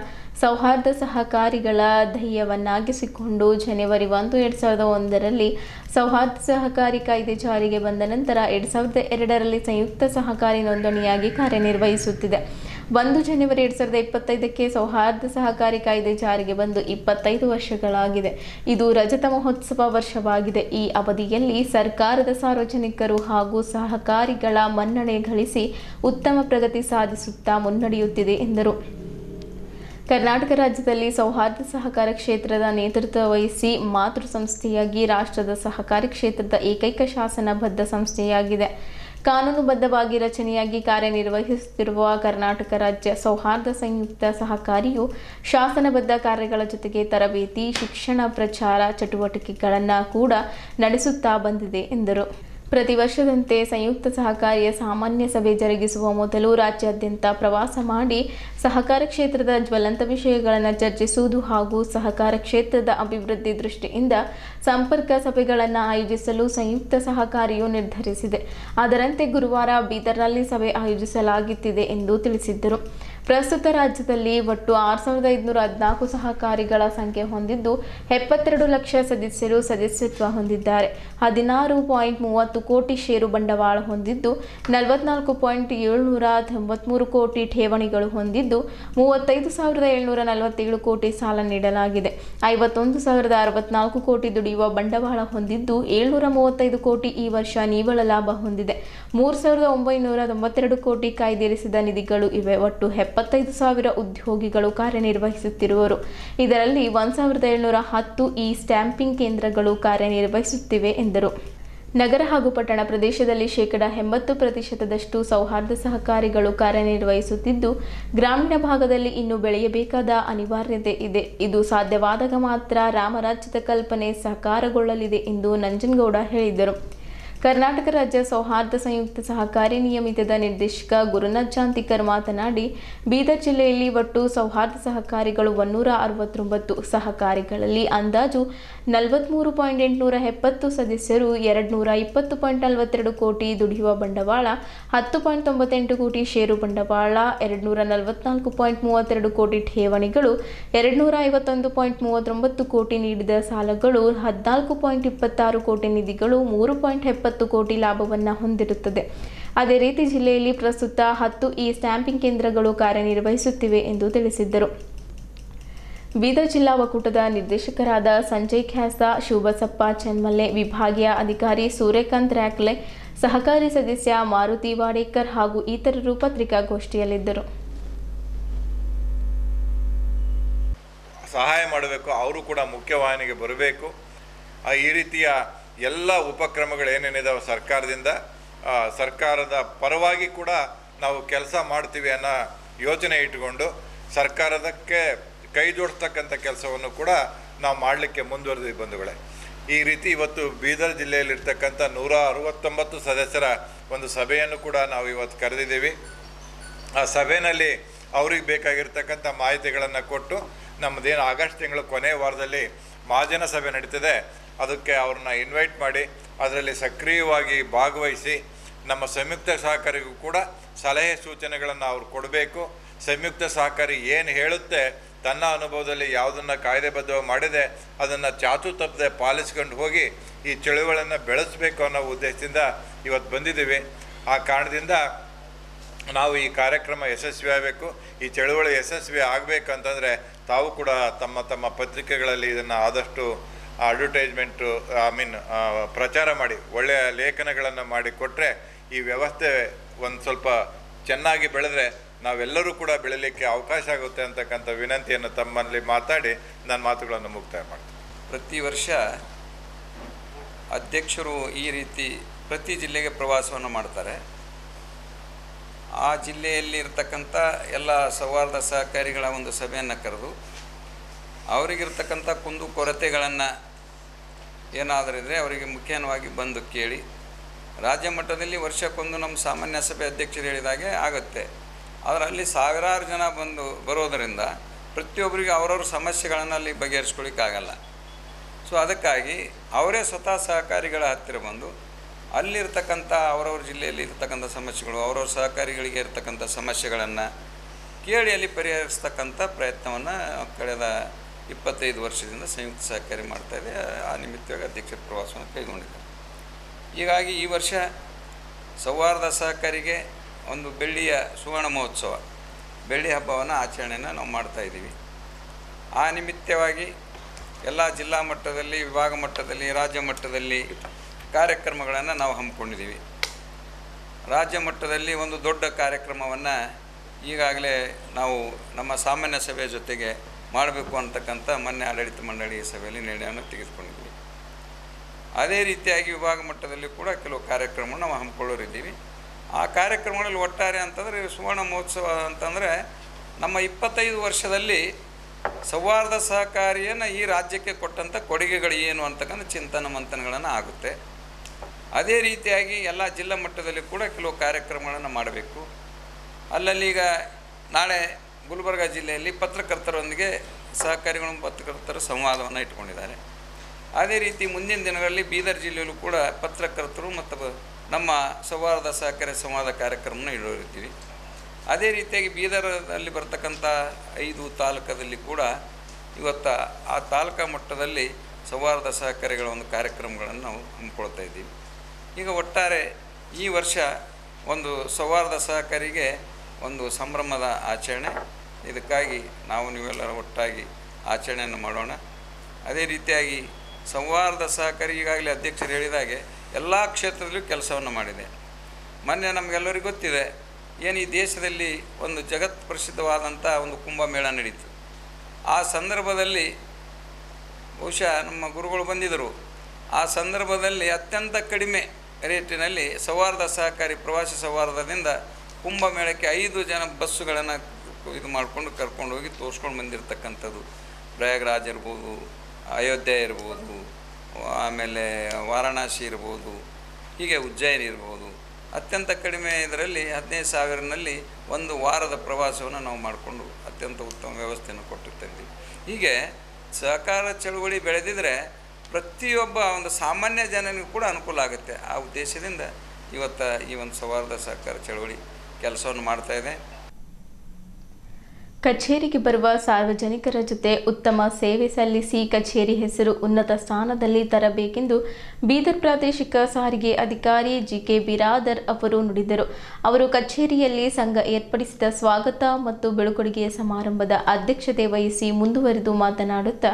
ಸೌಹಾರ್ದ ಸಹಕಾರಿಗಳ ಧ್ಯೇಯವನ್ನಾಗಿಸಿಕೊಂಡು ಜನವರಿ 1, 2001ರಲ್ಲಿ ಸೌಹಾರ್ದ ಸಹಕಾರಿ ಕಾಯ್ದೆ ಜಾರಿಗೆ ಬಂದ ನಂತರ 2002ರಲ್ಲಿ ಸಂಯುಕ್ತ ಸಹಕಾರಿ ನೋಂದಣಿಯಾಗಿ ಕಾರ್ಯನಿರ್ವಹಿಸುತ್ತಿದೆ. 1 ಜನವರಿ 2025ಕ್ಕೆ ಸೌಹಾರ್ದ ಸಹಕಾರಿ ಕಾಯ್ದೆ ಜಾರಿಗೆ ಬಂದು 25 ವರ್ಷಗಳಾಗಿದೆ. ಇದು ರಜತ ಮಹೋತ್ಸವ ವರ್ಷವಾಗಿದೆ. ಈ ಅವಧಿಯಲ್ಲಿ ಸರ್ಕಾರದ ಸಾರ್ವಜನಿಕರು ಹಾಗೂ ಸಹಕಾರಿಗಳ ಮನ್ನಣೆ ಗಳಿಸಿ ಉತ್ತಮ ಪ್ರಗತಿ ಸಾಧಿಸುತ್ತಾ ಮುನ್ನಡೆಯುತ್ತಿದೆ ಎಂದರು. ಕರ್ನಾಟಕ ರಾಜ್ಯದಲ್ಲಿ ಸೌಹಾರ್ದ ಸಹಕಾರ ಕ್ಷೇತ್ರದ ನೇತೃತ್ವ ವಹಿಸಿ ಮಾತೃ ಸಂಸ್ಥೆಯಾಗಿ ರಾಷ್ಟ್ರದ ಸಹಕಾರಿ ಕ್ಷೇತ್ರದ ಏಕೈಕ ಶಾಸನಬದ್ಧ ಸಂಸ್ಥೆಯಾಗಿದೆ. ಕಾನೂನುಬದ್ಧವಾಗಿ ರಚನೆಯಾಗಿ ಕಾರ್ಯನಿರ್ವಹಿಸುತ್ತಿರುವ ಕರ್ನಾಟಕ ರಾಜ್ಯ ಸೌಹಾರ್ದ ಸಂಯುಕ್ತ ಸಹಕಾರಿಯು ಶಾಸನಬದ್ಧ ಕಾರ್ಯಗಳ ಜೊತೆಗೆ ತರಬೇತಿ, ಶಿಕ್ಷಣ, ಪ್ರಚಾರ ಚಟುವಟಿಕೆಗಳನ್ನು ಕೂಡ ನಡೆಸುತ್ತಾ ಬಂದಿದೆ ಎಂದರು. ಪ್ರತಿ ವರ್ಷದಂತೆ ಸಂಯುಕ್ತ ಸಹಕಾರಿಯ ಸಾಮಾನ್ಯ ಸಭೆ ಜರುಗಿಸುವ ಮೊದಲು ರಾಜ್ಯಾದ್ಯಂತ ಪ್ರವಾಸ ಮಾಡಿ ಸಹಕಾರ ಕ್ಷೇತ್ರದ ಜ್ವಲಂತ ವಿಷಯಗಳನ್ನು ಚರ್ಚಿಸುವುದು ಹಾಗೂ ಸಹಕಾರ ಕ್ಷೇತ್ರದ ಅಭಿವೃದ್ಧಿ ದೃಷ್ಟಿಯಿಂದ ಸಂಪರ್ಕ ಸಭೆಗಳನ್ನು ಆಯೋಜಿಸಲು ಸಂಯುಕ್ತ ಸಹಕಾರಿಯು ನಿರ್ಧರಿಸಿದೆ. ಅದರಂತೆ ಗುರುವಾರ ಬೀದರ್ನಲ್ಲಿ ಸಭೆ ಆಯೋಜಿಸಲಾಗುತ್ತಿದೆ ಎಂದು ತಿಳಿಸಿದ್ದರು. ಪ್ರಸ್ತುತ ರಾಜ್ಯದಲ್ಲಿ ಒಟ್ಟು 6514 ಸಹಕಾರಿಗಳ ಸಂಖ್ಯೆ ಹೊಂದಿದ್ದು 72 ಲಕ್ಷ ಸದಸ್ಯರು ಸದಸ್ಯತ್ವ ಹೊಂದಿದ್ದಾರೆ. 16.30 ಕೋಟಿ ಷೇರು ಬಂಡವಾಳ ಹೊಂದಿದ್ದು 44.793 ಕೋಟಿ ಠೇವಣಿಗಳು ಹೊಂದಿದ್ದು 35,747 ಕೋಟಿ ಸಾಲ ನೀಡಲಾಗಿದೆ. 51,064 ಕೋಟಿ ದುಡಿಯುವ ಬಂಡವಾಳ ಹೊಂದಿದ್ದು 735 ಕೋಟಿ ಈ ವರ್ಷ ನಿವ್ವಳ ಲಾಭ ಹೊಂದಿದೆ. 3,992 ಕೋಟಿ ಕಾಯ್ದಿರಿಸಿದ ನಿಧಿಗಳು ಇವೆ. ಒಟ್ಟು 75,000 ಉದ್ಯೋಗಿಗಳು ಕಾರ್ಯನಿರ್ವಹಿಸುತ್ತಿರುವರು. ಇದರಲ್ಲಿ 1,710 ಈ ಸ್ಟ್ಯಾಂಪಿಂಗ್ ಕೇಂದ್ರಗಳು ಕಾರ್ಯನಿರ್ವಹಿಸುತ್ತಿವೆ ಎಂದರು. ನಗರ ಹಾಗೂ ಪಟ್ಟಣ ಪ್ರದೇಶದಲ್ಲಿ 80% ಸೌಹಾರ್ದ ಸಹಕಾರಿಗಳು ಕಾರ್ಯನಿರ್ವಹಿಸುತ್ತಿದ್ದು, ಗ್ರಾಮೀಣ ಭಾಗದಲ್ಲಿ ಇನ್ನೂ ಬೆಳೆಯಬೇಕಾದ ಅನಿವಾರ್ಯತೆ ಇದೆ. ಇದು ಸಾಧ್ಯವಾದಾಗ ಮಾತ್ರ ರಾಮರಾಜ್ಯದ ಕಲ್ಪನೆ ಸಾಕಾರಗೊಳ್ಳಲಿದೆ ಎಂದು ನಂಜನಗೌಡ ಹೇಳಿದರು. ಕರ್ನಾಟಕ ರಾಜ್ಯ ಸೌಹಾರ್ದ ಸಂಯುಕ್ತ ಸಹಕಾರಿ ನಿಯಮಿತದ ನಿರ್ದೇಶಕ ಗುರುನಾಥ್ ಜಾಂತಿಕರ್ ಮಾತನಾಡಿ, ಬೀದರ್ ಜಿಲ್ಲೆಯಲ್ಲಿ ಒಟ್ಟು ಸೌಹಾರ್ದ ಸಹಕಾರಿಗಳು 169, ಸಹಕಾರಿಗಳಲ್ಲಿ ಅಂದಾಜು 43.870 ಸದಸ್ಯರು, 220.42 ಕೋಟಿ ದುಡಿಯುವ ಬಂಡವಾಳ, 10.98 ಕೋಟಿ ಷೇರು ಬಂಡವಾಳ, 244.32 ಕೋಟಿ ಠೇವಣಿಗಳು, 251.39 ಕೋಟಿ ನೀಡಿದ ಸಾಲಗಳು, 14.26 ಕೋಟಿ ನಿಧಿಗಳು, 3.70 ಕೋಟಿ ಲಾಭವನ್ನು ಹೊಂದಿರುತ್ತದೆ. ಅದೇ ರೀತಿ ಜಿಲ್ಲೆಯಲ್ಲಿ ಪ್ರಸ್ತುತ 10 ಈ ಸ್ಟ್ಯಾಂಪಿಂಗ್ ಕೇಂದ್ರಗಳು ಕಾರ್ಯನಿರ್ವಹಿಸುತ್ತಿವೆ ಎಂದು ತಿಳಿಸಿದ್ದರು. ಬೀದರ್ ಜಿಲ್ಲಾ ಒಕ್ಕೂಟದ ನಿರ್ದೇಶಕರಾದ ಸಂಜಯ್ ಖ್ಯಾಸ, ಶಿವಬಸಪ್ಪ ಚೆನ್ಮಲ್ಲೆ, ವಿಭಾಗೀಯ ಅಧಿಕಾರಿ ಸೂರ್ಯಕಾಂತ್ ರ್ಯಾಕ್ಲೆ, ಸಹಕಾರಿ ಸದಸ್ಯ ಮಾರುತಿ ವಾಡೇಕರ್ ಹಾಗೂ ಇತರರು ಪತ್ರಿಕಾಗೋಷ್ಠಿಯಲ್ಲಿದ್ದರು. ಸಹಾಯ ಮಾಡಬೇಕು, ಅವರು ಕೂಡ ಮುಖ್ಯವಾಹಿನಿಗೆ ಬರಬೇಕು. ಈ ರೀತಿಯ ಎಲ್ಲ ಉಪಕ್ರಮಗಳೇನೇನಿದಾವೆ ಸರ್ಕಾರದ ಪರವಾಗಿ ಕೂಡ ನಾವು ಕೆಲಸ ಮಾಡ್ತೀವಿ ಅನ್ನೋ ಯೋಚನೆ ಇಟ್ಟುಕೊಂಡು ಸರ್ಕಾರದಕ್ಕೆ ಕೈ ಜೋಡಿಸ್ತಕ್ಕಂಥ ಕೆಲಸವನ್ನು ಕೂಡ ನಾವು ಮಾಡಲಿಕ್ಕೆ ಮುಂದುವರೆದಿವಿ ಬಂಧುಗಳೇ. ಈ ರೀತಿ ಇವತ್ತು ಬೀದರ್ ಜಿಲ್ಲೆಯಲ್ಲಿರ್ತಕ್ಕಂಥ 169 ಸದಸ್ಯರ ಒಂದು ಸಭೆಯನ್ನು ಕೂಡ ನಾವು ಇವತ್ತು ಕರೆದಿದ್ದೀವಿ. ಆ ಸಭೆಯಲ್ಲಿ ಅವ್ರಿಗೆ ಬೇಕಾಗಿರ್ತಕ್ಕಂಥ ಮಾಹಿತಿಗಳನ್ನು ಕೊಟ್ಟು, ನಮ್ಮದೇನು ಆಗಸ್ಟ್ ತಿಂಗಳ ಕೊನೆಯ ವಾರದಲ್ಲಿ ಮಹಾಜನ ಸಭೆ ನಡೀತದೆ, ಅದಕ್ಕೆ ಅವ್ರನ್ನ ಇನ್ವೈಟ್ ಮಾಡಿ ಅದರಲ್ಲಿ ಸಕ್ರಿಯವಾಗಿ ಭಾಗವಹಿಸಿ ನಮ್ಮ ಸಂಯುಕ್ತ ಸಹಕಾರಿಗೂ ಕೂಡ ಸಲಹೆ ಸೂಚನೆಗಳನ್ನು ಅವ್ರು ಕೊಡಬೇಕು. ಸಂಯುಕ್ತ ಸಹಕಾರಿ ಏನು ಹೇಳುತ್ತೆ, ತನ್ನ ಅನುಭವದಲ್ಲಿ ಯಾವುದನ್ನು ಕಾಯ್ದೆಬದ್ಧವಾಗಿ ಮಾಡಿದೆ ಅದನ್ನು ಚಾಚು ತಪ್ಪದೆ ಪಾಲಿಸ್ಕೊಂಡು ಹೋಗಿ ಈ ಚಳುವಳಿಯನ್ನು ಬೆಳೆಸಬೇಕು ಅನ್ನೋ ಉದ್ದೇಶದಿಂದ ಇವತ್ತು ಬಂದಿದ್ದೀವಿ. ಆ ಕಾರಣದಿಂದ ನಾವು ಈ ಕಾರ್ಯಕ್ರಮ ಯಶಸ್ವಿ ಆಗಬೇಕು. ಈ ಚಳುವಳಿ ಯಶಸ್ವಿ ಆಗಬೇಕಂತಂದರೆ ತಾವು ಕೂಡ ತಮ್ಮ ಪತ್ರಿಕೆಗಳಲ್ಲಿ ಇದನ್ನು ಆದಷ್ಟು ಅಡ್ವರ್ಟೈಸ್ಮೆಂಟು ಪ್ರಚಾರ ಮಾಡಿ ಒಳ್ಳೆಯ ಲೇಖನಗಳನ್ನು ಮಾಡಿ ಕೊಟ್ಟರೆ ಈ ವ್ಯವಸ್ಥೆ ಒಂದು ಸ್ವಲ್ಪ ಚೆನ್ನಾಗಿ ಬೆಳೆದ್ರೆ ನಾವೆಲ್ಲರೂ ಕೂಡ ಬೆಳೀಲಿಕ್ಕೆ ಅವಕಾಶ ಆಗುತ್ತೆ ಅಂತಕ್ಕಂಥ ವಿನಂತಿಯನ್ನು ತಮ್ಮಲ್ಲಿ ಮಾತಾಡಿ ನನ್ನ ಮಾತುಗಳನ್ನು ಮುಕ್ತಾಯ ಮಾಡ್ತೀನಿ. ಪ್ರತಿ ವರ್ಷ ಅಧ್ಯಕ್ಷರು ಈ ರೀತಿ ಪ್ರತಿ ಜಿಲ್ಲೆಗೆ ಪ್ರವಾಸವನ್ನು ಮಾಡ್ತಾರೆ. ಆ ಜಿಲ್ಲೆಯಲ್ಲಿ ಇರ್ತಕ್ಕಂಥ ಎಲ್ಲ ಸೌಹಾರ್ದ ಸಹಕಾರಿಗಳ ಒಂದು ಸಭೆಯನ್ನು ಕರೆದು ಅವರಿಗಿರ್ತಕ್ಕಂಥ ಕುಂದು ಕೊರತೆಗಳನ್ನು ಏನಾದರೂ ಇದ್ದರೆ ಅವರಿಗೆ ಮುಖ್ಯವಾಗಿ ಬಂದು ಕೇಳಿ, ರಾಜ್ಯ ಮಟ್ಟದಲ್ಲಿ ವರ್ಷಕ್ಕೊಂದು ನಮ್ಮ ಸಾಮಾನ್ಯ ಸಭೆ ಅಧ್ಯಕ್ಷರು ಹೇಳಿದಾಗೆ ಆಗುತ್ತೆ. ಆದರೆ ಅಲ್ಲಿ ಸಾವಿರಾರು ಜನ ಬರೋದರಿಂದ ಪ್ರತಿಯೊಬ್ಬರಿಗೆ ಅವರವ್ರ ಸಮಸ್ಯೆಗಳನ್ನು ಅಲ್ಲಿ ಬಗೆಹರಿಸ್ಕೊಳ್ಳಿಕ್ಕಾಗಲ್ಲ. ಸೊ ಅದಕ್ಕಾಗಿ ಅವರೇ ಸ್ವತಃ ಸಹಕಾರಿಗಳ ಹತ್ತಿರ ಬಂದು ಅಲ್ಲಿರ್ತಕ್ಕಂಥ ಅವರವ್ರ ಜಿಲ್ಲೆಯಲ್ಲಿ ಇರ್ತಕ್ಕಂಥ ಸಮಸ್ಯೆಗಳು, ಅವರವ್ರ ಸಹಕಾರಿಗಳಿಗೆ ಇರ್ತಕ್ಕಂಥ ಸಮಸ್ಯೆಗಳನ್ನು ಕೇಳಿ ಅಲ್ಲಿ ಪರಿಹರಿಸ್ತಕ್ಕಂಥ ಪ್ರಯತ್ನವನ್ನು ಕಳೆದ 25 ವರ್ಷದಿಂದ ಸಂಯುಕ್ತ ಸಹಕಾರಿ ಮಾಡ್ತಾಯಿದೆ. ಆ ನಿಮಿತ್ತವಾಗಿ ಅಧ್ಯಕ್ಷರ ಪ್ರವಾಸವನ್ನು ಕೈಗೊಂಡಿದ್ದಾರೆ. ಹೀಗಾಗಿ ಈ ವರ್ಷ ಸೌಹಾರ್ದ ಸಹಕಾರಿಗೆ ಒಂದು ಬೆಳ್ಳಿಯ ಸುವರ್ಣ ಮಹೋತ್ಸವ, ಬೆಳ್ಳಿ ಹಬ್ಬವನ್ನು ಆಚರಣೆಯನ್ನು ನಾವು ಮಾಡ್ತಾಯಿದ್ದೀವಿ. ಆ ನಿಮಿತ್ತವಾಗಿ ಎಲ್ಲ ಜಿಲ್ಲಾ ಮಟ್ಟದಲ್ಲಿ, ವಿಭಾಗ ಮಟ್ಟದಲ್ಲಿ, ರಾಜ್ಯ ಮಟ್ಟದಲ್ಲಿ ಕಾರ್ಯಕ್ರಮಗಳನ್ನು ನಾವು ಹಮ್ಮಿಕೊಂಡಿದ್ದೀವಿ. ರಾಜ್ಯ ಮಟ್ಟದಲ್ಲಿ ಒಂದು ದೊಡ್ಡ ಕಾರ್ಯಕ್ರಮವನ್ನು ಈಗಾಗಲೇ ನಾವು ನಮ್ಮ ಸಾಮಾನ್ಯ ಸಭೆಯ ಜೊತೆಗೆ ಮಾಡಬೇಕು ಅಂತಕ್ಕಂಥ ಮೊನ್ನೆ ಆಡಳಿತ ಮಂಡಳಿ ಸಭೆಯಲ್ಲಿ ನಿರ್ಣಯವನ್ನು ತೆಗೆದುಕೊಂಡಿದ್ದೀವಿ. ಅದೇ ರೀತಿಯಾಗಿ ವಿಭಾಗ ಮಟ್ಟದಲ್ಲಿ ಕೂಡ ಕೆಲವು ಕಾರ್ಯಕ್ರಮವನ್ನು ನಾವು ಹಮ್ಮಿಕೊಳ್ಳೋರಿದ್ದೀವಿ. ಆ ಕಾರ್ಯಕ್ರಮಗಳಲ್ಲಿ ಒಟ್ಟಾರೆ ಅಂತಂದರೆ ಸುವರ್ಣ ಮಹೋತ್ಸವ ಅಂತಂದರೆ ನಮ್ಮ 25 ವರ್ಷದಲ್ಲಿ ಸೌಹಾರ್ದ ಸಹಕಾರಿಯನ್ನು ಈ ರಾಜ್ಯಕ್ಕೆ ಕೊಟ್ಟಂಥ ಕೊಡುಗೆಗಳು ಏನು ಅಂತಕ್ಕಂಥ ಚಿಂತನ ಮಂಥನಗಳನ್ನು ಆಗುತ್ತೆ. ಅದೇ ರೀತಿಯಾಗಿ ಎಲ್ಲ ಜಿಲ್ಲಾ ಮಟ್ಟದಲ್ಲಿ ಕೂಡ ಕೆಲವು ಕಾರ್ಯಕ್ರಮಗಳನ್ನು ಮಾಡಬೇಕು. ಅಲ್ಲಲ್ಲಿ ಈಗ ನಾಳೆ ಗುಲ್ಬರ್ಗ ಜಿಲ್ಲೆಯಲ್ಲಿ ಪತ್ರಕರ್ತರೊಂದಿಗೆ ಸಹಕಾರಿಗಳು ಪತ್ರಕರ್ತರ ಸಂವಾದವನ್ನು ಇಟ್ಕೊಂಡಿದ್ದಾರೆ. ಅದೇ ರೀತಿ ಮುಂದಿನ ದಿನಗಳಲ್ಲಿ ಬೀದರ್ ಜಿಲ್ಲೆಯಲ್ಲೂ ಕೂಡ ಪತ್ರಕರ್ತರು ಮತ್ತು ನಮ್ಮ ಸೌಹಾರ್ದ ಸಹಕಾರಿ ಸಂವಾದ ಕಾರ್ಯಕ್ರಮವನ್ನು ಇಡೋರಿದ್ದೀವಿ. ಅದೇ ರೀತಿಯಾಗಿ ಬೀದರಲ್ಲಿ ಬರ್ತಕ್ಕಂಥ 5 ತಾಲೂಕದಲ್ಲಿ ಕೂಡ ಇವತ್ತು ಆ ತಾಲೂಕಾ ಮಟ್ಟದಲ್ಲಿ ಸೌಹಾರ್ದ ಸಹಕಾರಿಗಳ ಒಂದು ಕಾರ್ಯಕ್ರಮಗಳನ್ನು ನಾವು ಹಮ್ಮಿಕೊಳ್ತಾ ಇದ್ದೀವಿ. ಈಗ ಒಟ್ಟಾರೆ ಈ ವರ್ಷ ಒಂದು ಸೌಹಾರ್ದ ಸಹಕಾರಿಗೆ ಒಂದು ಸಂಭ್ರಮದ ಆಚರಣೆ. ಇದಕ್ಕಾಗಿ ನಾವು ನೀವೆಲ್ಲರೂ ಒಟ್ಟಾಗಿ ಆಚರಣೆಯನ್ನು ಮಾಡೋಣ. ಅದೇ ರೀತಿಯಾಗಿ ಸೌಹಾರ್ದ ಸಹಕಾರಿ ಈಗಾಗಲೇ ಅಧ್ಯಕ್ಷರು ಹೇಳಿದಾಗೆ ಎಲ್ಲ ಕ್ಷೇತ್ರದಲ್ಲೂ ಕೆಲಸವನ್ನು ಮಾಡಿದೆ. ಮೊನ್ನೆ ನಮಗೆಲ್ಲರಿಗೂ ಗೊತ್ತಿದೆ, ಏನು ಈ ದೇಶದಲ್ಲಿ ಒಂದು ಜಗತ್ ಪ್ರಸಿದ್ಧವಾದಂಥ ಒಂದು ಕುಂಭಮೇಳ ನಡೀತು. ಆ ಸಂದರ್ಭದಲ್ಲಿ ಬಹುಶಃ ನಮ್ಮ ಗುರುಗಳು ಬಂದಿದ್ದರು. ಆ ಸಂದರ್ಭದಲ್ಲಿ ಅತ್ಯಂತ ಕಡಿಮೆ ರೇಟಿನಲ್ಲಿ ಸೌಹಾರ್ದ ಸಹಕಾರಿ ಪ್ರವಾಸಿ ಸೌಹಾರ್ದದಿಂದ ಕುಂಭಮೇಳಕ್ಕೆ 5 ಜನ ಬಸ್ಸುಗಳನ್ನು ಇದು ಮಾಡಿಕೊಂಡು ಕರ್ಕೊಂಡು ಹೋಗಿ ತೋರಿಸ್ಕೊಂಡು ಬಂದಿರತಕ್ಕಂಥದ್ದು. ಪ್ರಯಾಗ್ರಾಜ್ ಇರ್ಬೋದು, ಅಯೋಧ್ಯೆ ಇರ್ಬೋದು, ಆಮೇಲೆ ವಾರಣಾಸಿ ಇರ್ಬೋದು, ಹೀಗೆ ಉಜ್ಜಯಿನಿ ಇರ್ಬೋದು. ಅತ್ಯಂತ ಕಡಿಮೆ ಇದರಲ್ಲಿ 15,000ನಲ್ಲಿ ಒಂದು ವಾರದ ಪ್ರವಾಸವನ್ನು ನಾವು ಮಾಡಿಕೊಂಡು ಅತ್ಯಂತ ಉತ್ತಮ ವ್ಯವಸ್ಥೆಯನ್ನು ಕೊಟ್ಟಿರ್ತೀವಿ. ಹೀಗೆ ಸಹಕಾರ ಚಳುವಳಿ ಬೆಳೆದಿದ್ರೆ ಪ್ರತಿಯೊಬ್ಬ ಒಂದು ಸಾಮಾನ್ಯ ಜನನಿಗೂ ಕೂಡ ಅನುಕೂಲ ಆಗುತ್ತೆ. ಆ ಉದ್ದೇಶದಿಂದ ಇವತ್ತು ಈ ಒಂದು ಸೌಹಾರ್ದ ಸಹಕಾರ ಚಳುವಳಿ ಕೆಲಸವನ್ನು ಮಾಡ್ತಾಯಿದೆ. ಕಚೇರಿಗೆ ಬರುವ ಸಾರ್ವಜನಿಕರ ಜೊತೆ ಉತ್ತಮ ಸೇವೆ ಸಲ್ಲಿಸಿ ಕಚೇರಿ ಹೆಸರು ಉನ್ನತ ಸ್ಥಾನದಲ್ಲಿ ತರಬೇಕೆಂದು ಬೀದರ್ ಪ್ರಾದೇಶಿಕ ಸಾರಿಗೆ ಅಧಿಕಾರಿ ಜಿಕೆ ಬಿರಾದರ್ ಅವರು ನುಡಿದರು. ಅವರು ಕಚೇರಿಯಲ್ಲಿ ಸಂಘ ಏರ್ಪಡಿಸಿದ ಸ್ವಾಗತ ಮತ್ತು ಬೀಳ್ಕೊಡುಗೆ ಸಮಾರಂಭದ ಅಧ್ಯಕ್ಷತೆ ವಹಿಸಿ ಮುಂದುವರೆದು ಮಾತನಾಡುತ್ತಾ,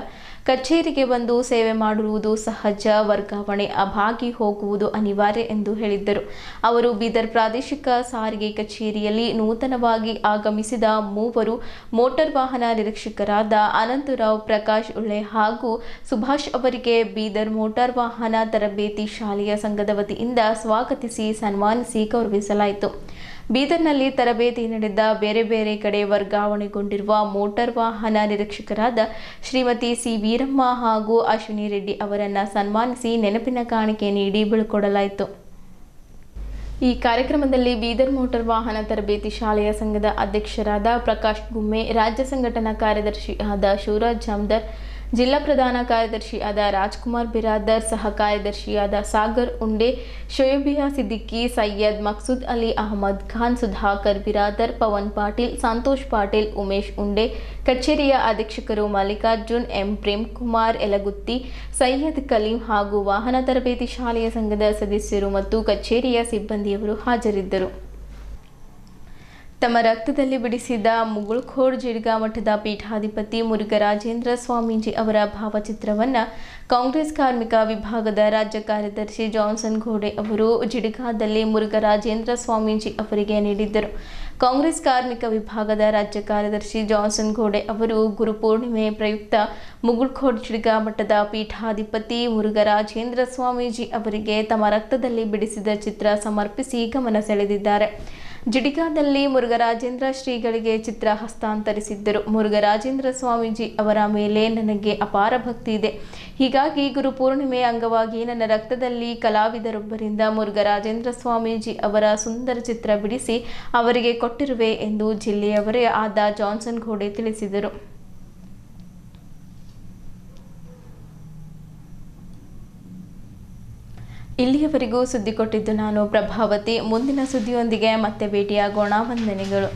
ಕಚೇರಿಗೆ ಬಂದು ಸೇವೆ ಮಾಡುವುದು ಸಹಜ, ವರ್ಗಾವಣೆ ಆಗಿ ಹೋಗುವುದು ಅನಿವಾರ್ಯ ಎಂದು ಹೇಳಿದ್ದರು. ಅವರು ಬೀದರ್ ಪ್ರಾದೇಶಿಕ ಸಾರಿಗೆ ಕಚೇರಿಯಲ್ಲಿ ನೂತನವಾಗಿ ಆಗಮಿಸಿದ 3 ಮೋಟಾರ್ ವಾಹನ ನಿರೀಕ್ಷಕರಾದ ಅನಂತರಾವ್, ಪ್ರಕಾಶ್ ಉಳ್ಳೆ ಹಾಗೂ ಸುಭಾಷ್ ಅವರಿಗೆ ಬೀದರ್ ಮೋಟಾರ್ ವಾಹನ ತರಬೇತಿ ಶಾಲೆಯ ಸಂಘದ ವತಿಯಿಂದ ಸ್ವಾಗತಿಸಿ ಸನ್ಮಾನಿಸಿ ಗೌರವಿಸಲಾಯಿತು. ಬೀದರ್ನಲ್ಲಿ ತರಬೇತಿ ನಡೆದ ಬೇರೆ ಬೇರೆ ಕಡೆ ವರ್ಗಾವಣೆಗೊಂಡಿರುವ ಮೋಟಾರ್ ವಾಹನ ನಿರೀಕ್ಷಕರಾದ ಶ್ರೀಮತಿ ಸಿ ವೀರಮ್ಮ ಹಾಗೂ ಅಶ್ವಿನಿ ರೆಡ್ಡಿ ಅವರನ್ನು ಸನ್ಮಾನಿಸಿ ನೆನಪಿನ ಕಾಣಿಕೆ ನೀಡಿ ಬೀಳ್ಕೊಡಲಾಯಿತು. ಈ ಕಾರ್ಯಕ್ರಮದಲ್ಲಿ ಬೀದರ್ ಮೋಟಾರ್ ವಾಹನ ತರಬೇತಿ ಶಾಲೆಯ ಸಂಘದ ಅಧ್ಯಕ್ಷರಾದ ಪ್ರಕಾಶ್ ಗುಮ್ಮೆ, ರಾಜ್ಯ ಸಂಘಟನಾ ಕಾರ್ಯದರ್ಶಿ ಆದ ಶಿವರಾಜ್ ಜಾಮದಾರ್, ಜಿಲ್ಲಾ ಪ್ರಧಾನ ಕಾರ್ಯದರ್ಶಿಯಾದ ರಾಜ್ಕುಮಾರ್ ಬಿರಾದರ್, ಸಹ ಕಾರ್ಯದರ್ಶಿಯಾದ ಸಾಗರ್ ಉಂಡೆ, ಶೋಯಬಿಯಾ ಸಿದ್ದಿಕಿ, ಸೈಯದ್ ಮಕ್ಸೂದ್ ಅಲಿ, ಅಹಮದ್ ಖಾನ್, ಸುಧಾಕರ್ ಬಿರಾದರ್, ಪವನ್ ಪಾಟೀಲ್, ಸಂತೋಷ್ ಪಾಟೀಲ್, ಉಮೇಶ್ ಉಂಡೆ, ಕಚೇರಿಯ ಅಧೀಕ್ಷಕರು ಮಲ್ಲಿಕಾರ್ಜುನ್, ಎಂ ಪ್ರೇಮ್ ಕುಮಾರ್ ಯಲಗುತ್ತಿ, ಸೈಯದ್ ಕಲೀಂ ಹಾಗೂ ವಾಹನ ತರಬೇತಿ ಶಾಲೆಯ ಸಂಘದ ಸದಸ್ಯರು ಮತ್ತು ಕಚೇರಿಯ ಸಿಬ್ಬಂದಿಯವರು ಹಾಜರಿದ್ದರು. ತಮ್ಮ ರಕ್ತದಲ್ಲಿ ಬಿಡಿಸಿದ ಮುಗುಳ್ಖೋಡ್ ಜಿಡ್ಗಾ ಮಠದ ಪೀಠಾಧಿಪತಿ ಮುರುಘರಾಜೇಂದ್ರ ಸ್ವಾಮೀಜಿ ಅವರ ಭಾವಚಿತ್ರವನ್ನು ಕಾಂಗ್ರೆಸ್ ಕಾರ್ಮಿಕ ವಿಭಾಗದ ರಾಜ್ಯ ಕಾರ್ಯದರ್ಶಿ ಜಾನ್ಸನ್ ಘೋಡೆ ಅವರು ಜಿಡ್ಗಾದಲ್ಲಿ ಮುರುಘರಾಜೇಂದ್ರ ಸ್ವಾಮೀಜಿ ಅವರಿಗೆ ನೀಡಿದ್ದರು. ಕಾಂಗ್ರೆಸ್ ಕಾರ್ಮಿಕ ವಿಭಾಗದ ರಾಜ್ಯ ಕಾರ್ಯದರ್ಶಿ ಜಾನ್ಸನ್ ಘೋಡೆ ಅವರು ಗುರುಪೂರ್ಣಿಮೆ ಪ್ರಯುಕ್ತ ಮುಗುಳ್ಖೋಡ್ ಜಿಡ್ಗಾ ಮಠದ ಪೀಠಾಧಿಪತಿ ಮುರುಘರಾಜೇಂದ್ರ ಸ್ವಾಮೀಜಿ ಅವರಿಗೆ ತಮ್ಮ ರಕ್ತದಲ್ಲಿ ಬಿಡಿಸಿದ ಚಿತ್ರ ಸಮರ್ಪಿಸಿ ಗಮನ ಸೆಳೆದಿದ್ದಾರೆ. ಜಿಡಿಗಾದಲ್ಲಿ ಮುರುಘರಾಜೇಂದ್ರ ಶ್ರೀಗಳಿಗೆ ಚಿತ್ರ ಹಸ್ತಾಂತರಿಸಿದ್ದರು. ಮುರುಘರಾಜೇಂದ್ರ ಸ್ವಾಮೀಜಿ ಅವರ ಮೇಲೆ ನನಗೆ ಅಪಾರ ಭಕ್ತಿ ಇದೆ. ಹೀಗಾಗಿ ಗುರುಪೂರ್ಣಿಮೆ ಅಂಗವಾಗಿ ನನ್ನ ರಕ್ತದಲ್ಲಿ ಕಲಾವಿದರೊಬ್ಬರಿಂದ ಮುರುಘರಾಜೇಂದ್ರ ಸ್ವಾಮೀಜಿ ಅವರ ಸುಂದರ ಚಿತ್ರ ಬಿಡಿಸಿ ಅವರಿಗೆ ಕೊಟ್ಟಿರುವೆ ಎಂದು ಜಿಲ್ಲೆಯವರೇ ಆದ ಜಾನ್ಸನ್ ಘೋಡೆ ತಿಳಿಸಿದರು. ಇಲ್ಲಿಯವರೆಗೂ ಸುದ್ದಿ ಕೊಟ್ಟಿದ್ದು ನಾನು ಪ್ರಭಾವತಿ. ಮುಂದಿನ ಸುದ್ದಿಯೊಂದಿಗೆ ಮತ್ತೆ ಭೇಟಿಯಾಗೋಣ. ವಂದನೆಗಳು.